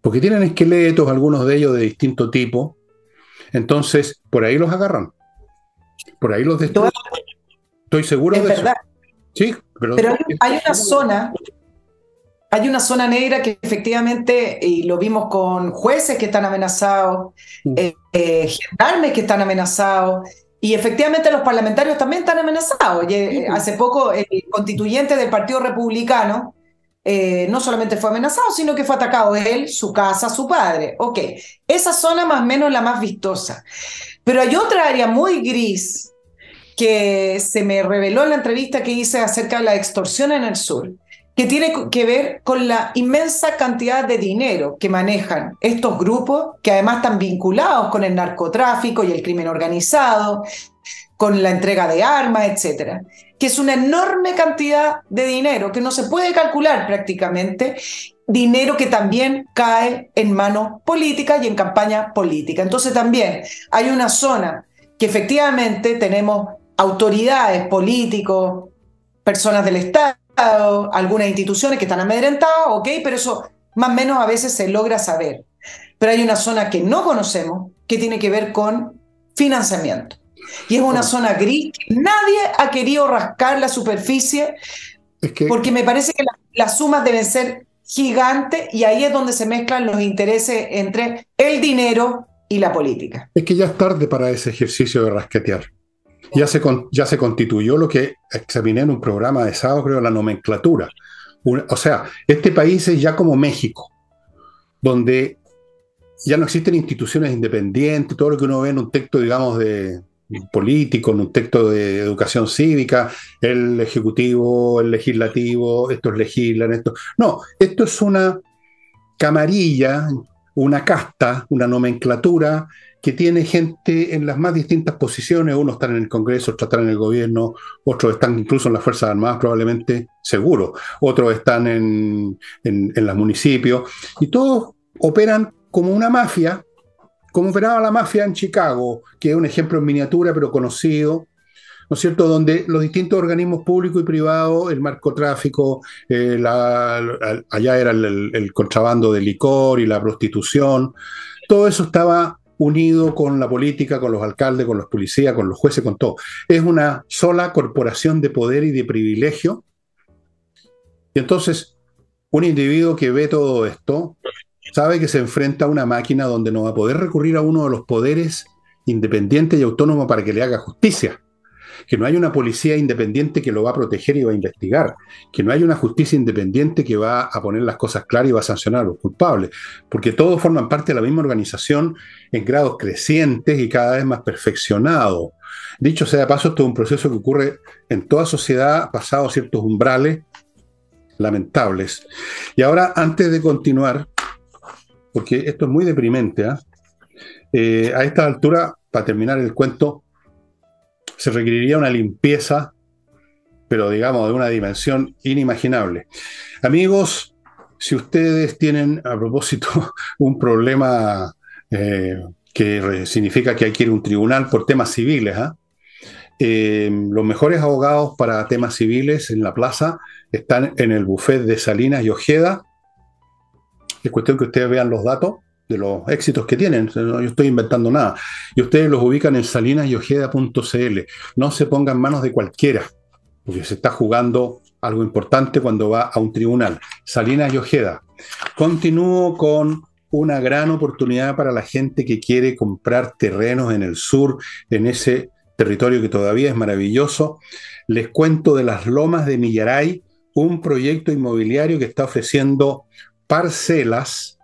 Porque tienen esqueletos, algunos de ellos de distinto tipo, entonces por ahí los agarran, por ahí los destruyen. Estoy seguro de eso. Es verdad. Sí, pero hay una zona negra que efectivamente, y lo vimos con jueces que están amenazados, gendarmes que están amenazados, y efectivamente los parlamentarios también están amenazados. Hace poco el constituyente del Partido Republicano no solamente fue amenazado, sino que fue atacado él, su casa, su padre. Ok, esa zona más o menos es la más vistosa. Pero hay otra área muy gris que se me reveló en la entrevista que hice acerca de la extorsión en el sur, que tiene que ver con la inmensa cantidad de dinero que manejan estos grupos, que además están vinculados con el narcotráfico y el crimen organizado, con la entrega de armas, etcétera, que es una enorme cantidad de dinero que no se puede calcular prácticamente, dinero que también cae en manos políticas y en campaña política. Entonces también hay una zona que efectivamente tenemos autoridades, políticos, personas del Estado, algunas instituciones que están amedrentadas, ok, pero eso más o menos a veces se logra saber. Pero hay una zona que no conocemos que tiene que ver con financiamiento. Y es una zona gris que nadie ha querido rascar la superficie, porque me parece que las sumas deben ser gigantes y ahí es donde se mezclan los intereses entre el dinero y la política. Es que ya es tarde para ese ejercicio de rasquetear. Ya se constituyó lo que examiné en un programa de sábado, creo, la nomenclatura. O sea, este país es ya como México, donde ya no existen instituciones independientes, todo lo que uno ve en un texto, digamos, de político, en un texto de educación cívica, el ejecutivo, el legislativo, estos legislan, esto. No, esto es una camarilla, una casta, una nomenclatura que tiene gente en las más distintas posiciones. Unos están en el Congreso, otros están en el gobierno, otros están incluso en las Fuerzas Armadas, probablemente, seguro. Otros están en los municipios. Y todos operan como una mafia, como operaba la mafia en Chicago, que es un ejemplo en miniatura, pero conocido, ¿no es cierto?, donde los distintos organismos públicos y privados, el narcotráfico, allá era el contrabando de licor y la prostitución, todo eso estaba unido con la política, con los alcaldes, con los policías, con los jueces, con todo. Es una sola corporación de poder y de privilegio. Y entonces, un individuo que ve todo esto sabe que se enfrenta a una máquina donde no va a poder recurrir a uno de los poderes independientes y autónomos para que le haga justicia, que no hay una policía independiente que lo va a proteger y va a investigar, que no hay una justicia independiente que va a poner las cosas claras y va a sancionar a los culpables, porque todos forman parte de la misma organización en grados crecientes y cada vez más perfeccionados. Dicho sea de paso, esto es un proceso que ocurre en toda sociedad pasado ciertos umbrales lamentables. Y ahora, antes de continuar, porque esto es muy deprimente, a esta altura, para terminar el cuento, se requeriría una limpieza, pero digamos de una dimensión inimaginable. Amigos, si ustedes tienen a propósito un problema que significa que hay que ir a un tribunal por temas civiles, los mejores abogados para temas civiles en la plaza están en el buffet de Salinas y Ojeda. Es cuestión que ustedes vean los datos de los éxitos que tienen. No, yo estoy inventando nada. Y ustedes los ubican en salinasyojeda.cl. No se pongan en manos de cualquiera, porque se está jugando algo importante cuando va a un tribunal. Salinas y Ojeda. Continúo con una gran oportunidad para la gente que quiere comprar terrenos en el sur, en ese territorio que todavía es maravilloso. Les cuento de las Lomas de Millaray, un proyecto inmobiliario que está ofreciendo parcelas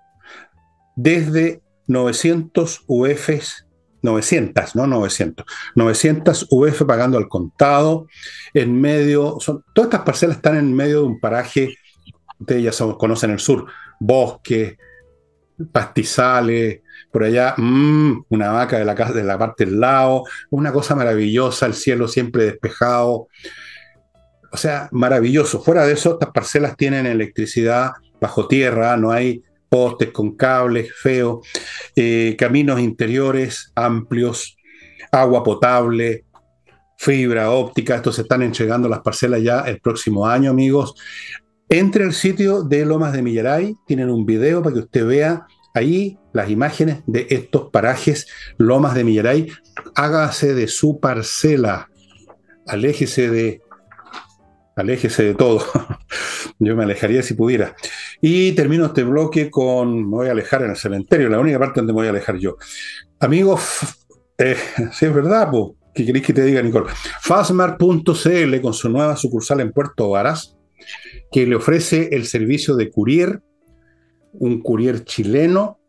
desde 900 UFs, 900, no 900, 900 UF pagando al contado, en medio, todas estas parcelas están en medio de un paraje, ustedes ya conocen el sur, bosques, pastizales, por allá, una vaca de la casa de la parte del lado, una cosa maravillosa, el cielo siempre despejado, o sea, maravilloso. Fuera de eso, estas parcelas tienen electricidad bajo tierra, no hay postes con cables feos, caminos interiores amplios, agua potable, fibra óptica. Estos se están entregando las parcelas ya el próximo año, amigos. Entre al sitio de Lomas de Millaray, tienen un video para que usted vea ahí las imágenes de estos parajes, Lomas de Millaray. Hágase de su parcela, aléjese de todo. Yo me alejaría si pudiera. Y termino este bloque con, me voy a alejar en el cementerio, la única parte donde me voy a alejar yo. Amigos, si es verdad, po, ¿qué queréis que te diga, Nicole? Fastmark.cl, con su nueva sucursal en Puerto Varas, que le ofrece el servicio de courier, un courier chileno,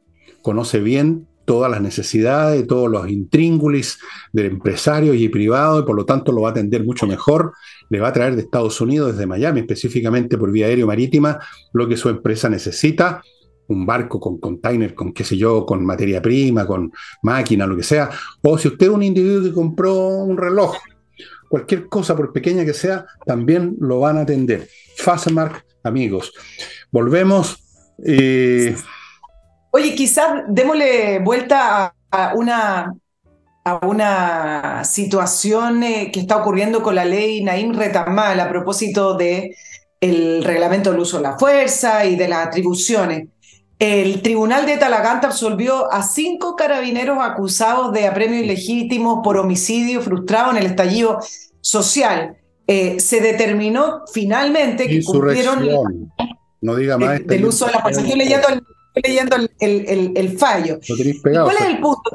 conoce bien todas las necesidades, todos los intríngulis del empresario y privado, y por lo tanto lo va a atender mucho mejor. Le va a traer de Estados Unidos, desde Miami, específicamente por vía aérea marítima, lo que su empresa necesita, un barco con container, con qué sé yo, con materia prima, con máquina, lo que sea. O si usted es un individuo que compró un reloj, cualquier cosa, por pequeña que sea, también lo van a atender. Fastmark, amigos. Volvemos. Oye, quizás démosle vuelta a una situación que está ocurriendo con la ley Naim Retamal a propósito de el reglamento del uso de la fuerza y de las atribuciones. El tribunal de Talagante absolvió a 5 carabineros acusados de apremio ilegítimo por homicidio frustrado en el estallido social. Se determinó finalmente que cumplieron no diga más del uso de la fuerza. Estoy leyendo estoy leyendo el fallo. Lo tenéis ¿Y pegado. cuál es el punto?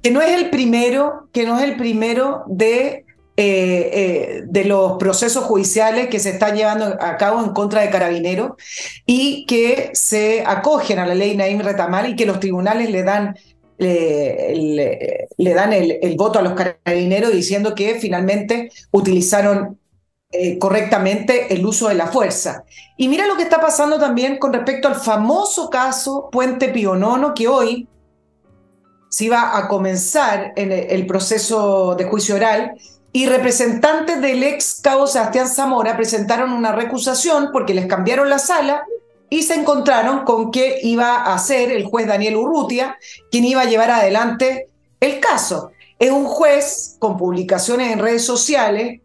Que no es el primero, de los procesos judiciales que se están llevando a cabo en contra de Carabineros y que se acogen a la ley Naim Retamal y que los tribunales le dan el voto a los Carabineros diciendo que finalmente utilizaron correctamente el uso de la fuerza. Y mira lo que está pasando también con respecto al famoso caso Puente Pío IX, que hoy se iba a comenzar en el proceso de juicio oral y representantes del ex cabo Sebastián Zamora presentaron una recusación porque les cambiaron la sala y se encontraron con que iba a ser el juez Daniel Urrutia quien iba a llevar adelante el caso. Es un juez con publicaciones en redes sociales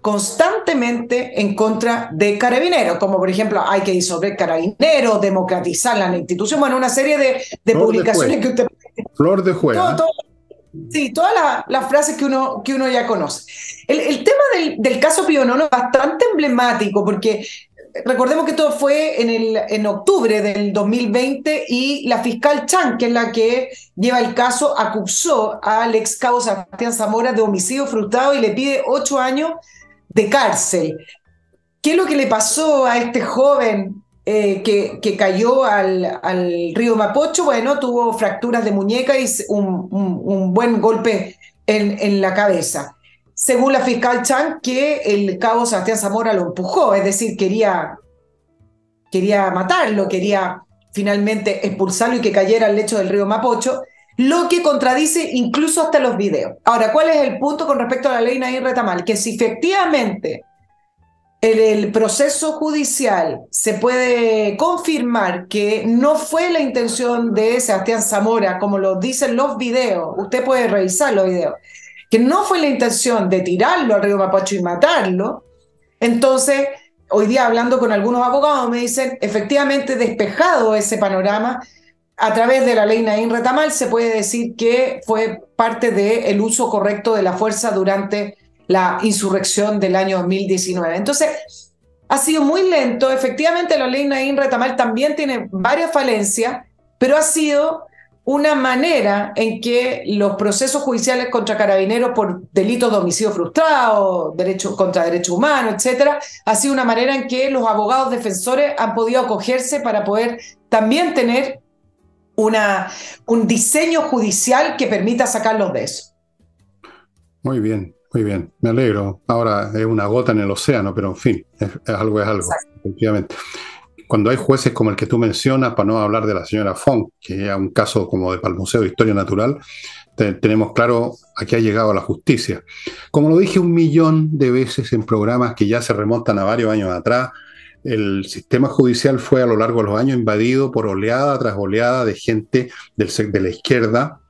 constantemente en contra de Carabineros, como por ejemplo hay que disolver Carabineros, democratizar la institución, bueno, una serie de publicaciones que usted... Flor de juega. Sí, todas las frases que uno ya conoce. El tema del caso Pío IX es bastante emblemático porque recordemos que todo fue en octubre del 2020 y la fiscal Chan, que es la que lleva el caso, acusó al ex cabo Sebastián Zamora de homicidio frustrado y le pide 8 años de cárcel. ¿Qué es lo que le pasó a este joven que cayó al río Mapocho? Bueno, tuvo fracturas de muñeca y un buen golpe en la cabeza. Según la fiscal Chan, que el cabo Sebastián Zamora lo empujó, es decir, quería matarlo, quería finalmente expulsarlo y que cayera al lecho del río Mapocho, lo que contradice incluso hasta los videos. Ahora, ¿cuál es el punto con respecto a la ley Naim Retamal? Que si efectivamente el proceso judicial se puede confirmar que no fue la intención de Sebastián Zamora, como lo dicen los videos, usted puede revisar los videos, que no fue la intención de tirarlo al río Mapocho y matarlo, entonces hoy día hablando con algunos abogados me dicen, efectivamente despejado ese panorama, a través de la ley Naim Retamal se puede decir que fue parte del uso correcto de la fuerza durante la insurrección del año 2019. Entonces, ha sido muy lento. Efectivamente, la ley Naim Retamal también tiene varias falencias, pero ha sido una manera en que los procesos judiciales contra Carabineros por delitos de homicidio frustrado, contra derechos humanos, etcétera, ha sido una manera en que los abogados defensores han podido acogerse para poder también tener un diseño judicial que permita sacarlos de eso. Muy bien, me alegro. Ahora es una gota en el océano, pero en fin, es algo, efectivamente. Cuando hay jueces como el que tú mencionas, para no hablar de la señora Fong, que es un caso como de Museo de Historia Natural, tenemos claro a qué ha llegado la justicia. Como lo dije 1.000.000 de veces en programas que ya se remontan a varios años atrás, el sistema judicial fue a lo largo de los años invadido por oleada tras oleada de gente de la izquierda,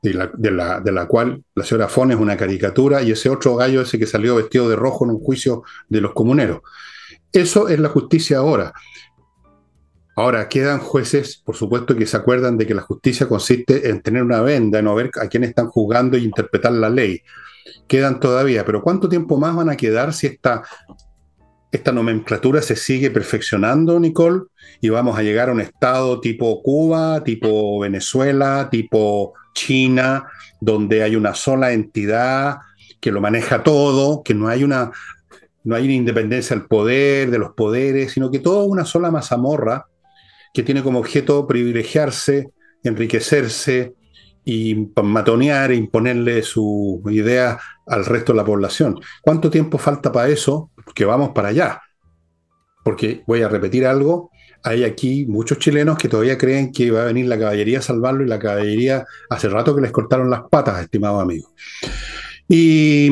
de la cual la señora Fon es una caricatura, y ese otro gallo ese que salió vestido de rojo en un juicio de los comuneros. Eso es la justicia ahora. Ahora, quedan jueces, por supuesto, que se acuerdan de que la justicia consiste en tener una venda, en no ver a quién están juzgando y interpretar la ley. Quedan todavía, pero ¿cuánto tiempo más van a quedar si esta nomenclatura se sigue perfeccionando, Nicole, y vamos a llegar a un estado tipo Cuba, tipo Venezuela, tipo China, donde hay una sola entidad que lo maneja todo, que no hay una independencia del poder, de los poderes, sino que todo una sola mazamorra que tiene como objeto privilegiarse, enriquecerse y matonear e imponerle su idea al resto de la población. ¿Cuánto tiempo falta para eso? Que vamos para allá. Porque voy a repetir algo, hay aquí muchos chilenos que todavía creen que va a venir la caballería a salvarlo, y la caballería hace rato que les cortaron las patas, estimado amigo. Y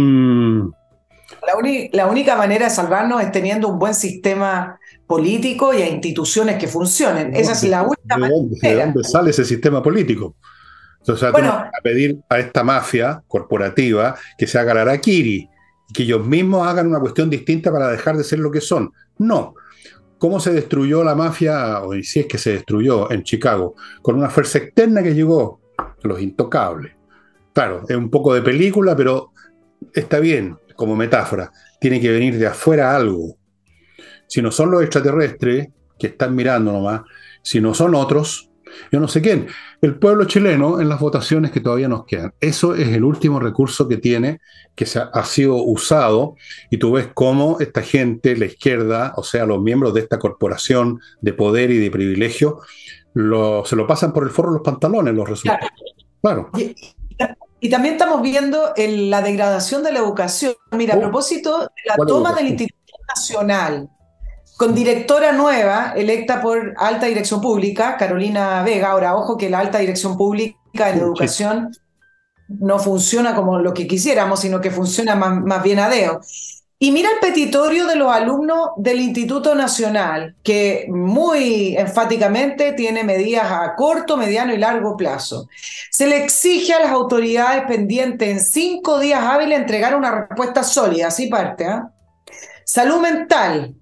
la única manera de salvarnos es teniendo un buen sistema político y a instituciones que funcionen. Esa es la única manera. ¿De dónde sale ese sistema político? O sea, tú vas a pedir a esta mafia corporativa que se haga la harakiri, que ellos mismos hagan una cuestión distinta para dejar de ser lo que son. No. ¿Cómo se destruyó la mafia, o si es que se destruyó en Chicago? Con una fuerza externa que llegó, los intocables. Claro, es un poco de película, pero está bien como metáfora. Tiene que venir de afuera algo. Si no son los extraterrestres que están mirando nomás, Si no son otros, yo no sé quién. El pueblo chileno en las votaciones que todavía nos quedan. Eso es el último recurso que tiene, que ha sido usado, y tú ves cómo esta gente, la izquierda, o sea, los miembros de esta corporación de poder y de privilegio, se lo pasan por el forro los pantalones los resultados. Claro. Y también estamos viendo la degradación de la educación. Mira, a propósito de la toma del Instituto Nacional, con directora nueva, electa por Alta Dirección Pública, Carolina Vega. Ahora, ojo que la Alta Dirección Pública en educación no funciona como lo que quisiéramos, sino que funciona más bien a deo. Y mira el petitorio de los alumnos del Instituto Nacional, que muy enfáticamente tiene medidas a corto, mediano y largo plazo. Se le exige a las autoridades pendientes en 5 días hábiles entregar una respuesta sólida, así parte, ¿eh? Salud mental.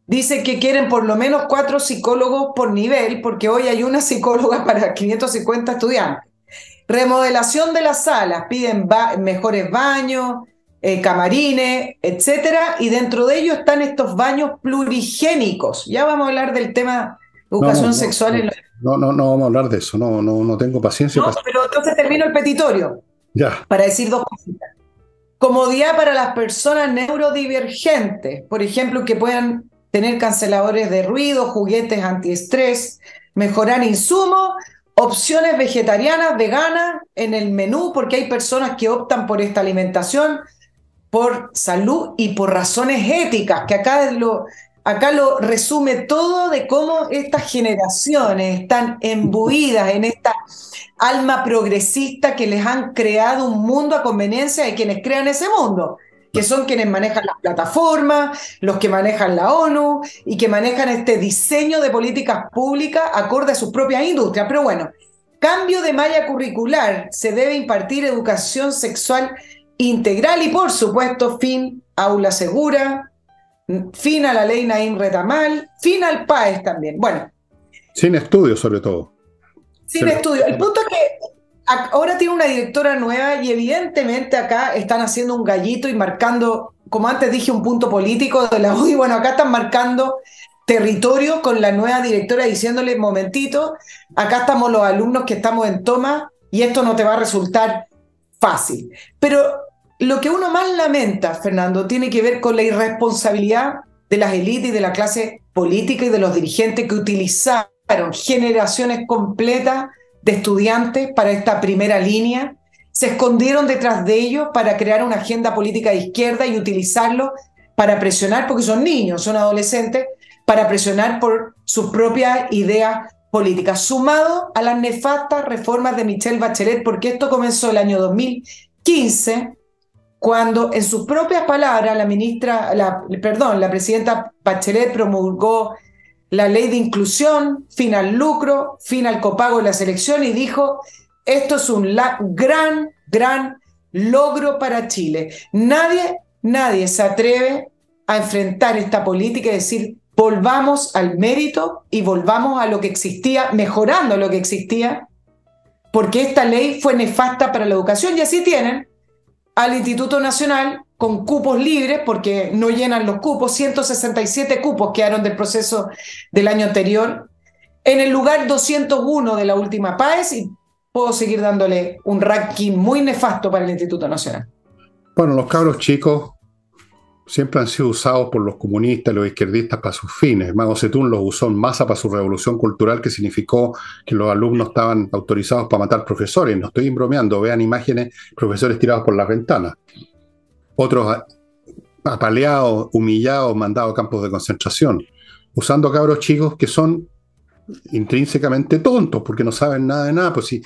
Dice que quieren por lo menos 4 psicólogos por nivel, porque hoy hay una psicóloga para 550 estudiantes. Remodelación de las salas, piden mejores baños, camarines, etcétera, y dentro de ellos están estos baños plurigénicos. Ya vamos a hablar del tema educación sexual. No vamos a hablar de eso, no tengo paciencia. Pero entonces termino el petitorio. Ya. Para decir 2 cositas. Comodidad para las personas neurodivergentes, por ejemplo, que puedan tener canceladores de ruido, juguetes antiestrés, mejorar insumos, opciones vegetarianas, veganas en el menú, porque hay personas que optan por esta alimentación por salud y por razones éticas, que acá lo resume todo de cómo estas generaciones están embuidas en esta alma progresista que les han creado un mundo a conveniencia de quienes crean ese mundo, que son quienes manejan las plataformas, los que manejan la ONU y que manejan este diseño de políticas públicas acorde a sus propias industrias. Pero bueno, cambio de malla curricular, se debe impartir educación sexual integral y, por supuesto, fin aula segura, fin a la ley Naim Retamal, fin al PAES también. Bueno. Sin estudios, sobre todo. Sin estudios. El punto es que ahora tiene una directora nueva y evidentemente acá están haciendo un gallito y marcando, como antes dije, un punto político de la UDI. Bueno, acá están marcando territorio con la nueva directora diciéndole, momentito, acá estamos los alumnos que estamos en toma y esto no te va a resultar fácil. Pero lo que uno más lamenta, Fernando, tiene que ver con la irresponsabilidad de las élites y de la clase política y de los dirigentes que utilizaron generaciones completas de estudiantes para esta primera línea, se escondieron detrás de ellos para crear una agenda política de izquierda y utilizarlo para presionar, porque son niños, son adolescentes, para presionar por sus propias ideas políticas, sumado a las nefastas reformas de Michelle Bachelet, porque esto comenzó el año 2015, cuando en sus propias palabras la presidenta Bachelet promulgó la ley de inclusión, fin al lucro, fin al copago de la selección, y dijo, esto es un gran logro para Chile. Nadie se atreve a enfrentar esta política y decir, volvamos al mérito y volvamos a lo que existía, mejorando lo que existía, porque esta ley fue nefasta para la educación. Y así tienen al Instituto Nacional con cupos libres, porque no llenan los cupos, 167 cupos quedaron del proceso del año anterior, en el lugar 201 de la última PAES, y puedo seguir dándole un ranking muy nefasto para el Instituto Nacional. Bueno, los cabros chicos siempre han sido usados por los comunistas, los izquierdistas para sus fines. Mao Zedong los usó en masa para su revolución cultural, que significó que los alumnos estaban autorizados para matar profesores. No estoy bromeando, vean imágenes, profesores tirados por las ventanas. Otros apaleados, humillados, mandados a campos de concentración, usando cabros chicos que son intrínsecamente tontos, porque no saben nada de nada. Pues sí.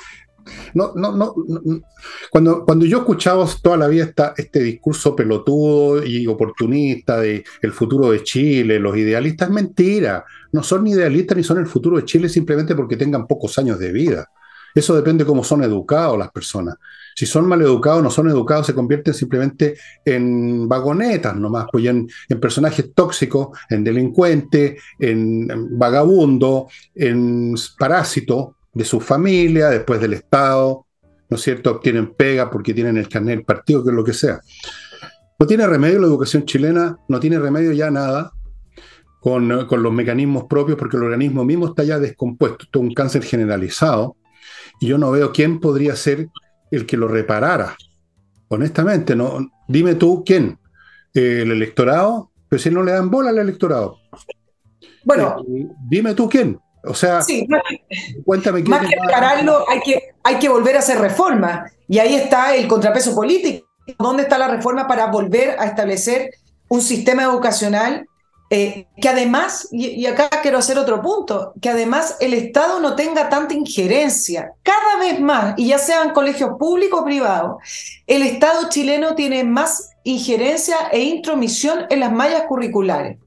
Cuando yo escuchaba toda la vida este discurso pelotudo y oportunista de el futuro de Chile, los idealistas, es mentira. No son ni idealistas ni son el futuro de Chile simplemente porque tengan pocos años de vida. Eso depende de cómo son educados las personas. Si son mal educados, no son educados, se convierten simplemente en vagonetas nomás, pues en personajes tóxicos, en delincuentes, en vagabundo, en parásito de su familia, después del Estado, ¿no es cierto? Obtienen pega porque tienen el carnet del partido, que es lo que sea. No tiene remedio la educación chilena, no tiene remedio ya nada. con los mecanismos propios, porque el organismo mismo está ya descompuesto. Esto es un cáncer generalizado, y yo no veo quién podría ser el que lo reparara. Honestamente, no. Dime tú quién. ¿El electorado? Pero si no le dan bola al electorado. Eh, Bueno, Dime tú quién. O sea, sí, cuéntame quién más es que más. repararlo, hay que volver a hacer reformas. Y ahí está el contrapeso político. ¿Dónde está la reforma para volver a establecer un sistema educacional que además, y acá quiero hacer otro punto, que además el Estado no tenga tanta injerencia? Cada vez más, y ya sean colegios públicos o privados, el Estado chileno tiene más injerencia e intromisión en las mallas curriculares.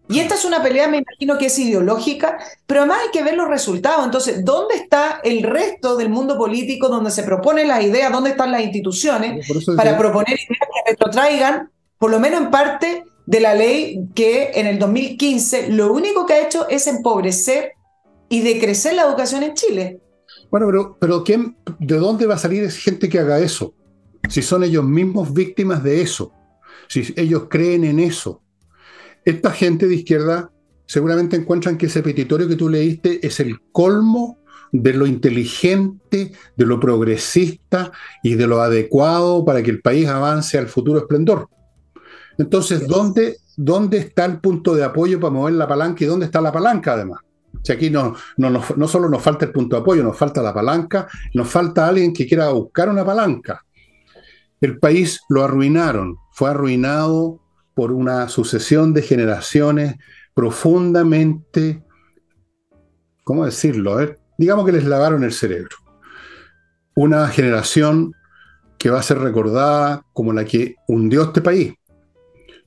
Y esta es una pelea, me imagino que es ideológica, pero además hay que ver los resultados. Entonces, ¿dónde está el resto del mundo político donde se proponen las ideas? ¿Dónde están las instituciones Por eso para te, proponer ideas que retrotraigan, por lo menos en parte, de la ley que en el 2015 lo único que ha hecho es empobrecer y decrecer la educación en Chile? bueno, pero ¿quién, de dónde va a salir esa gente que haga eso? Si son ellos mismos víctimas de eso, si ellos creen en eso. Esta gente de izquierda seguramente encuentran que ese petitorio que tú leíste es el colmo de lo inteligente, de lo progresista y de lo adecuado para que el país avance al futuro esplendor. Entonces, ¿dónde está el punto de apoyo para mover la palanca y dónde está la palanca además? Si aquí no solo nos falta el punto de apoyo, nos falta la palanca, nos falta alguien que quiera buscar una palanca. El país lo arruinaron, fue arruinado por una sucesión de generaciones profundamente, ¿cómo decirlo? Digamos que les lavaron el cerebro. Una generación que va a ser recordada como la que hundió este país.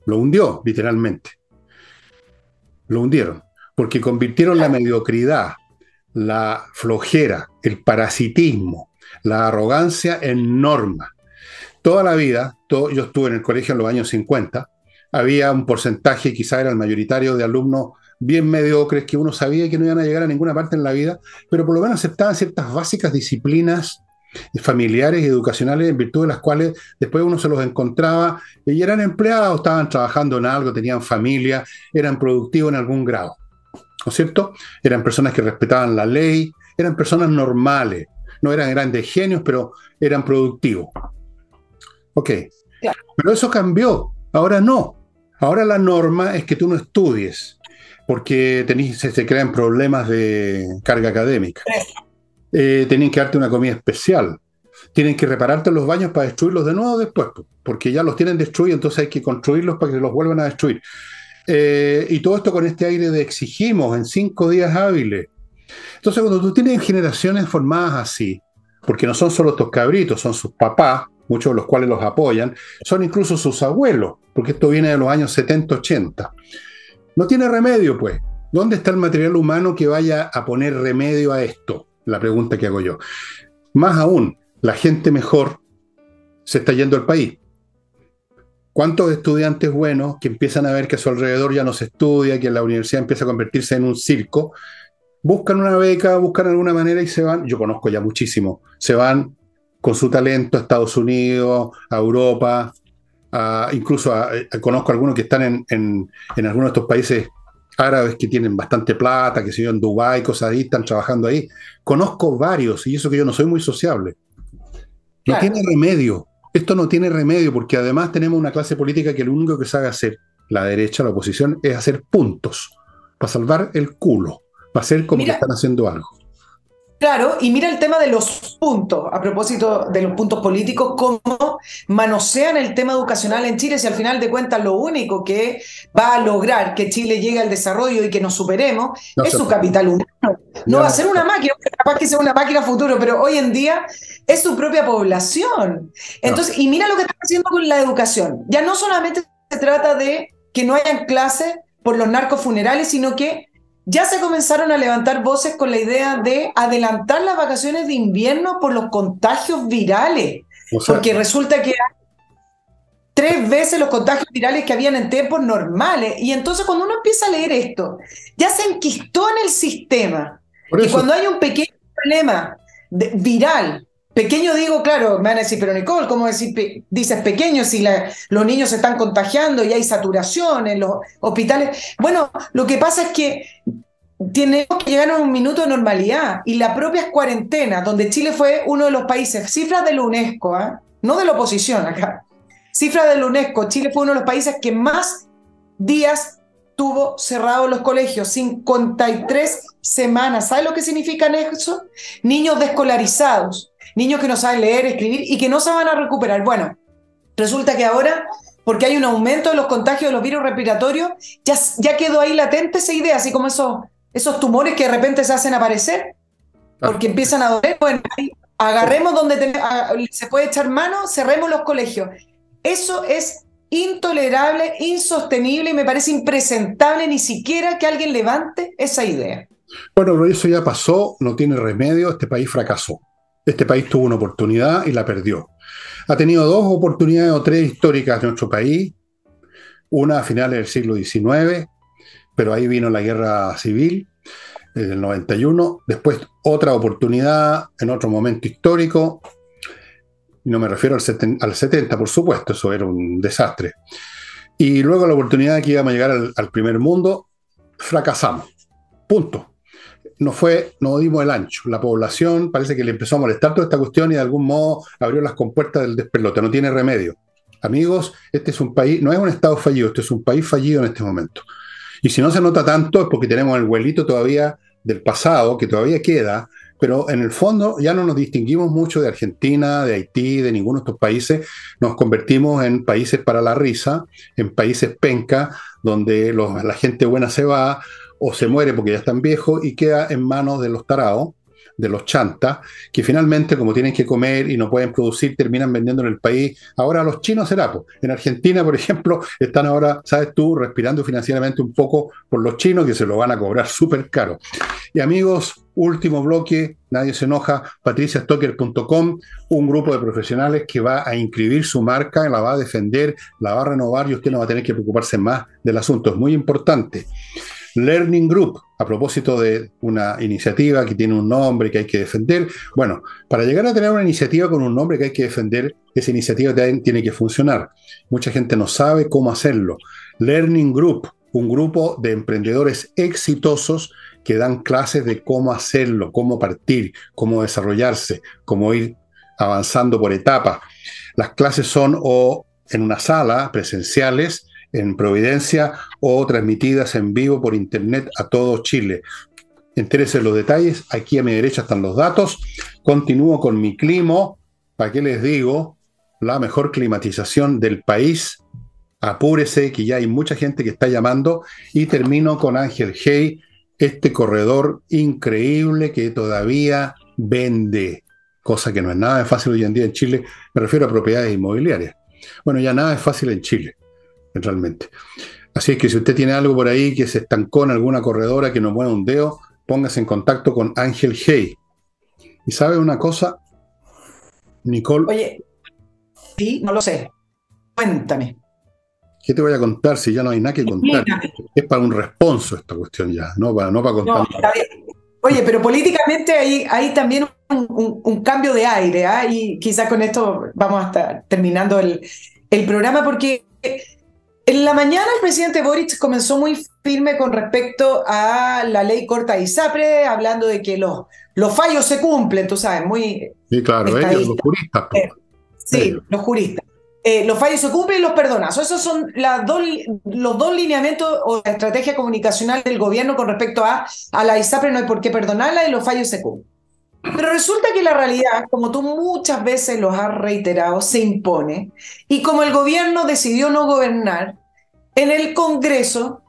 Lo hundió, literalmente. Lo hundieron. Porque convirtieron la mediocridad, la flojera, el parasitismo, la arrogancia en norma. Toda la vida, yo estuve en el colegio en los años 50, había un porcentaje, quizá era el mayoritario, de alumnos bien mediocres que uno sabía que no iban a llegar a ninguna parte en la vida, pero por lo menos aceptaban ciertas básicas disciplinas familiares y educacionales en virtud de las cuales después uno se los encontraba y eran empleados, estaban trabajando en algo, tenían familia, eran productivos en algún grado, ¿no es cierto? Eran personas que respetaban la ley, eran personas normales, no eran grandes genios, pero eran productivos. Ok, Claro. pero eso cambió, ahora no. Ahora la norma es que tú no estudies, porque se crean problemas de carga académica. Tienen que darte una comida especial, tienen que repararte los baños para destruirlos de nuevo después, porque ya los tienen destruidos, entonces hay que construirlos para que los vuelvan a destruir. Y todo esto con este aire de exigimos en 5 días hábiles. Entonces cuando tú tienes generaciones formadas así, porque no son solo estos cabritos, son sus papás, muchos de los cuales los apoyan, son incluso sus abuelos, porque esto viene de los años 70, 80. No tiene remedio, pues. ¿Dónde está el material humano que vaya a poner remedio a esto? La pregunta que hago yo. Más aún, la gente mejor se está yendo al país. ¿Cuántos estudiantes buenos que empiezan a ver que a su alrededor ya no se estudia, que la universidad empieza a convertirse en un circo, buscan una beca, buscan alguna manera y se van? Yo conozco ya muchísimo. Se van con su talento a Estados Unidos, a Europa, conozco algunos que están en algunos de estos países árabes que tienen bastante plata, que se yo, en Dubái, cosas ahí, están trabajando ahí. Conozco varios, y eso que yo no soy muy sociable. No tiene Claro. remedio. Esto no tiene remedio, porque además tenemos una clase política que lo único que sabe hacer, la derecha, la oposición, es hacer puntos, para salvar el culo, para hacer como que Mira, están haciendo algo. claro, y mira el tema de los puntos, a propósito de los puntos políticos, cómo manosean el tema educacional en Chile, si al final de cuentas lo único que va a lograr que Chile llegue al desarrollo y que nos superemos No es se su puede. capital humano. No Ya va a no. ser una máquina, capaz que sea una máquina futuro, pero hoy en día es su propia población. No. Entonces, y mira lo que está haciendo con la educación. Ya no solamente se trata de que no hayan clases por los narcofunerales, sino que ya se comenzaron a levantar voces con la idea de adelantar las vacaciones de invierno por los contagios virales, O sea, porque resulta que hay 3 veces los contagios virales que habían en tiempos normales. Y entonces cuando uno empieza a leer esto, ya se enquistó en el sistema por que eso, cuando hay un pequeño problema viral Pequeño digo, claro, me van a decir, pero Nicole, ¿cómo dices pequeño si los niños se están contagiando y hay saturación en los hospitales? Bueno, lo que pasa es que tenemos que llegar a un minuto de normalidad y la propia cuarentena, donde Chile fue uno de los países, cifras de la UNESCO, no de la oposición acá, cifras de la UNESCO, Chile fue uno de los países que más días tuvo cerrados los colegios, 53 semanas. ¿Sabes lo que significan eso? Niños desescolarizados, niños que no saben leer, escribir y que no se van a recuperar. Bueno, resulta que ahora, porque hay un aumento de los contagios de los virus respiratorios, ya quedó ahí latente esa idea, así como esos tumores que de repente se hacen aparecer, porque empiezan a doler. Bueno, agarremos donde se puede echar mano, cerremos los colegios. Eso es intolerable, insostenible y me parece impresentable ni siquiera que alguien levante esa idea. Bueno, pero eso ya pasó, no tiene remedio, este país fracasó. Este país tuvo una oportunidad y la perdió. Ha tenido dos oportunidades o tres históricas de nuestro país, una a finales del siglo XIX, pero ahí vino la guerra civil del 91, después otra oportunidad en otro momento histórico, no me refiero al 70, por supuesto, eso era un desastre. Y luego la oportunidad que íbamos a llegar al primer mundo, fracasamos. Punto. No dimos el ancho. La población parece que le empezó a molestar toda esta cuestión y de algún modo abrió las compuertas del despelote. No tiene remedio. Amigos, este es un país, no es un estado fallido, este es un país fallido en este momento. Y si no se nota tanto es porque tenemos el vuelito todavía del pasado, que todavía queda, pero en el fondo ya no nos distinguimos mucho de Argentina, de Haití, de ninguno de estos países. Nos convertimos en países para la risa, en países penca, donde la gente buena se va o se muere porque ya están viejos y queda en manos de los tarados, de los chantas, que finalmente, como tienen que comer y no pueden producir, terminan vendiendo en el país. Ahora los chinos será, pues. En Argentina, por ejemplo, están ahora, sabes tú, respirando financieramente un poco por los chinos, que se lo van a cobrar súper caro. Y amigos, último bloque, nadie se enoja, patriciastocker.com, un grupo de profesionales que va a inscribir su marca, la va a defender, la va a renovar y usted no va a tener que preocuparse más del asunto. Es muy importante. Learning Group, a propósito de una iniciativa que tiene un nombre que hay que defender. Bueno, para llegar a tener una iniciativa con un nombre que hay que defender, esa iniciativa tiene que funcionar. Mucha gente no sabe cómo hacerlo. Learning Group, un grupo de emprendedores exitosos que dan clases de cómo hacerlo, cómo partir, cómo desarrollarse, cómo ir avanzando por etapas. Las clases son o en una sala, presenciales, en Providencia, o transmitidas en vivo por internet a todo Chile. Entérese en los detalles, aquí a mi derecha están los datos. Continúo con mi Climo, ¿para qué les digo? La mejor climatización del país. Apúrese, que ya hay mucha gente que está llamando. Y termino con Ángel Hey, este corredor increíble que todavía vende, cosa que no es nada fácil hoy en día en Chile. Me refiero a propiedades inmobiliarias. Bueno, ya nada es fácil en Chile, realmente. Así es que si usted tiene algo por ahí que se estancó en alguna corredora que no mueve un dedo, póngase en contacto con Ángel Hey. ¿Y sabe una cosa, Nicole? Oye, sí, no lo sé. Cuéntame. ¿Qué te voy a contar si ya no hay nada que contar? Es para un responso esta cuestión ya, no para contar. No, oye, pero políticamente hay también un cambio de aire, ¿eh? Y quizás con esto vamos a estar terminando el programa, porque en la mañana el presidente Boric comenzó muy firme con respecto a la ley corta ISAPRE, hablando de que los fallos se cumplen, tú sabes, muy... Sí, claro, ellos, los juristas. Sí, ellos. Los juristas. Los fallos se cumplen y los perdonazos. Esos son los dos lineamientos o la estrategia comunicacional del gobierno con respecto a la ISAPRE. No hay por qué perdonarla y los fallos se cumplen. Pero resulta que la realidad, como tú muchas veces los has reiterado, se impone. Y como el gobierno decidió no gobernar, en el Congreso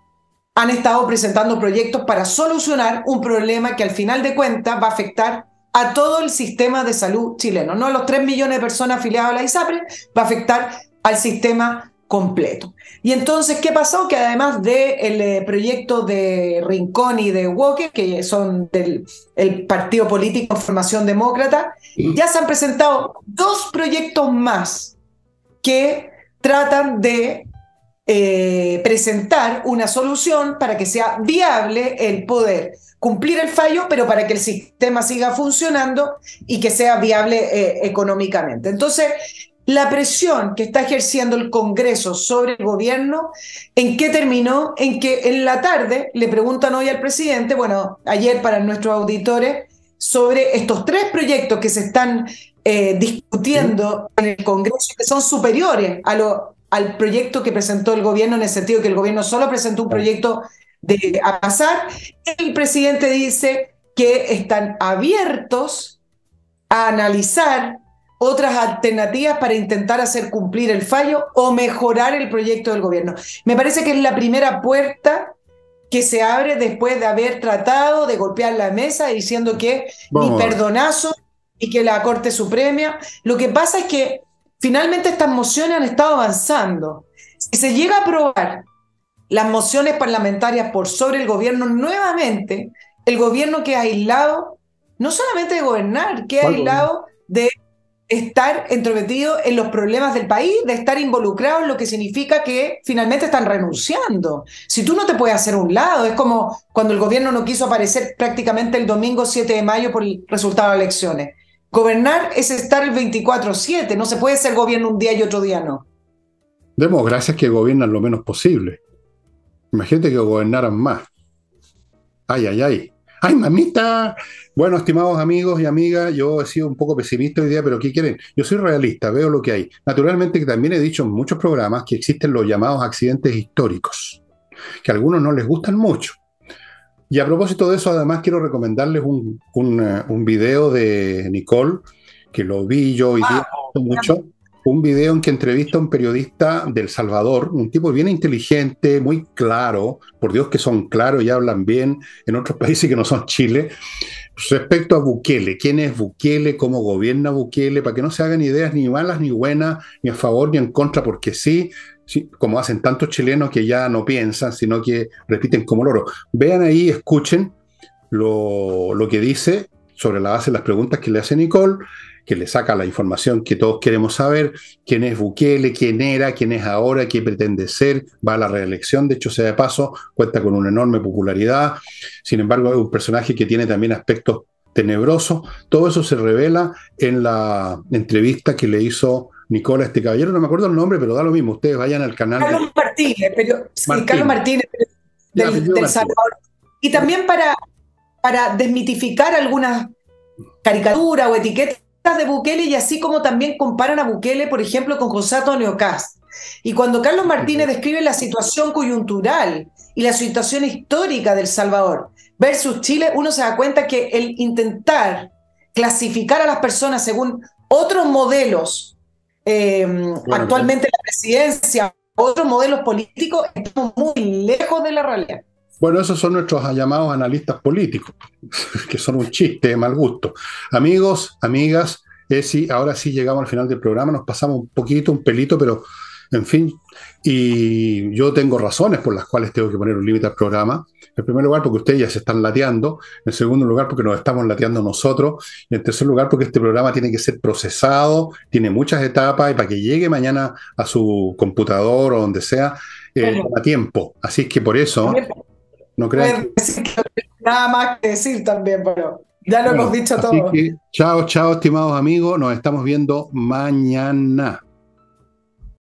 han estado presentando proyectos para solucionar un problema que al final de cuentas va a afectar a todo el sistema de salud chileno. No a los 3 millones de personas afiliadas a la ISAPRE, va a afectar al sistema completo. Y entonces, ¿qué pasó? Que además del proyecto de Rincón y de Walker, que son del partido político Formación Demócrata, ya se han presentado 2 proyectos más que tratan de presentar una solución para que sea viable el poder cumplir el fallo, pero para que el sistema siga funcionando y que sea viable económicamente. Entonces, la presión que está ejerciendo el Congreso sobre el gobierno, ¿en qué terminó? En que en la tarde le preguntan hoy al presidente, bueno, ayer para nuestros auditores, sobre estos 3 proyectos que se están discutiendo en el Congreso, que son superiores al proyecto que presentó el gobierno, en el sentido que el gobierno solo presentó un proyecto a pasar. El presidente dice que están abiertos a analizar otras alternativas para intentar hacer cumplir el fallo o mejorar el proyecto del gobierno. Me parece que es la primera puerta que se abre después de haber tratado de golpear la mesa diciendo que ni perdonazo y que la Corte Suprema. Lo que pasa es que finalmente estas mociones han estado avanzando. Si se llega a aprobar las mociones parlamentarias por sobre el gobierno, nuevamente el gobierno queda aislado, no solamente de gobernar, queda aislado de estar entrometido en los problemas del país, de estar involucrado, lo que significa que finalmente están renunciando. Si tú no te puedes hacer un lado, es como cuando el gobierno no quiso aparecer prácticamente el domingo 7 de mayo por el resultado de las elecciones. Gobernar es estar el 24/7, no se puede ser gobierno un día y otro día no. Democracias que gobiernan lo menos posible. Imagínate que gobernaran más. Ay, ay, ay. ¡Ay, mamita! Bueno, estimados amigos y amigas, yo he sido un poco pesimista hoy día, pero ¿qué quieren? Yo soy realista, veo lo que hay. Naturalmente que también he dicho en muchos programas que existen los llamados accidentes históricos, que a algunos no les gustan mucho. Y a propósito de eso, además quiero recomendarles un video de Nicole, que lo vi yo hoy día mucho, un video en que entrevista a un periodista de El Salvador, un tipo bien inteligente, muy claro, por Dios que son claros y hablan bien en otros países que no son Chile, respecto a Bukele. ¿Quién es Bukele? ¿Cómo gobierna Bukele? Para que no se hagan ideas ni malas ni buenas, ni a favor ni en contra, porque sí, como hacen tantos chilenos que ya no piensan, sino que repiten como loro. Vean ahí, escuchen lo que dice sobre la base de las preguntas que le hace Nicole, que le saca la información que todos queremos saber: quién es Bukele, quién era, quién es ahora, qué pretende ser, va a la reelección, de hecho sea de paso, cuenta con una enorme popularidad, sin embargo es un personaje que tiene también aspectos tenebrosos. Todo eso se revela en la entrevista que le hizo Nicole a este caballero, no me acuerdo el nombre, pero da lo mismo, ustedes vayan al canal Carlos Martínez, pero, sí, Martínez. Carlos Martínez del Salvador. Y también para desmitificar algunas caricaturas o etiquetas de Bukele, y así como también comparan a Bukele, por ejemplo, con José Antonio Kast. Y cuando Carlos Martínez describe la situación coyuntural y la situación histórica del Salvador versus Chile, uno se da cuenta que el intentar clasificar a las personas según otros modelos, actualmente la presidencia, otros modelos políticos, estamos muy lejos de la realidad. Bueno, esos son nuestros llamados analistas políticos, que son un chiste de mal gusto. Amigos, amigas, ahora sí llegamos al final del programa, nos pasamos un poquito, un pelito, pero en fin, y yo tengo razones por las cuales tengo que poner un límite al programa. En primer lugar, porque ustedes ya se están lateando. En segundo lugar, porque nos estamos lateando nosotros. Y en tercer lugar, porque este programa tiene que ser procesado, tiene muchas etapas, y para que llegue mañana a su computador o donde sea, toma tiempo. Así es que por eso... No crean nada más que decir también, pero ya lo hemos dicho todo. Así que, chao, chao, estimados amigos. Nos estamos viendo mañana.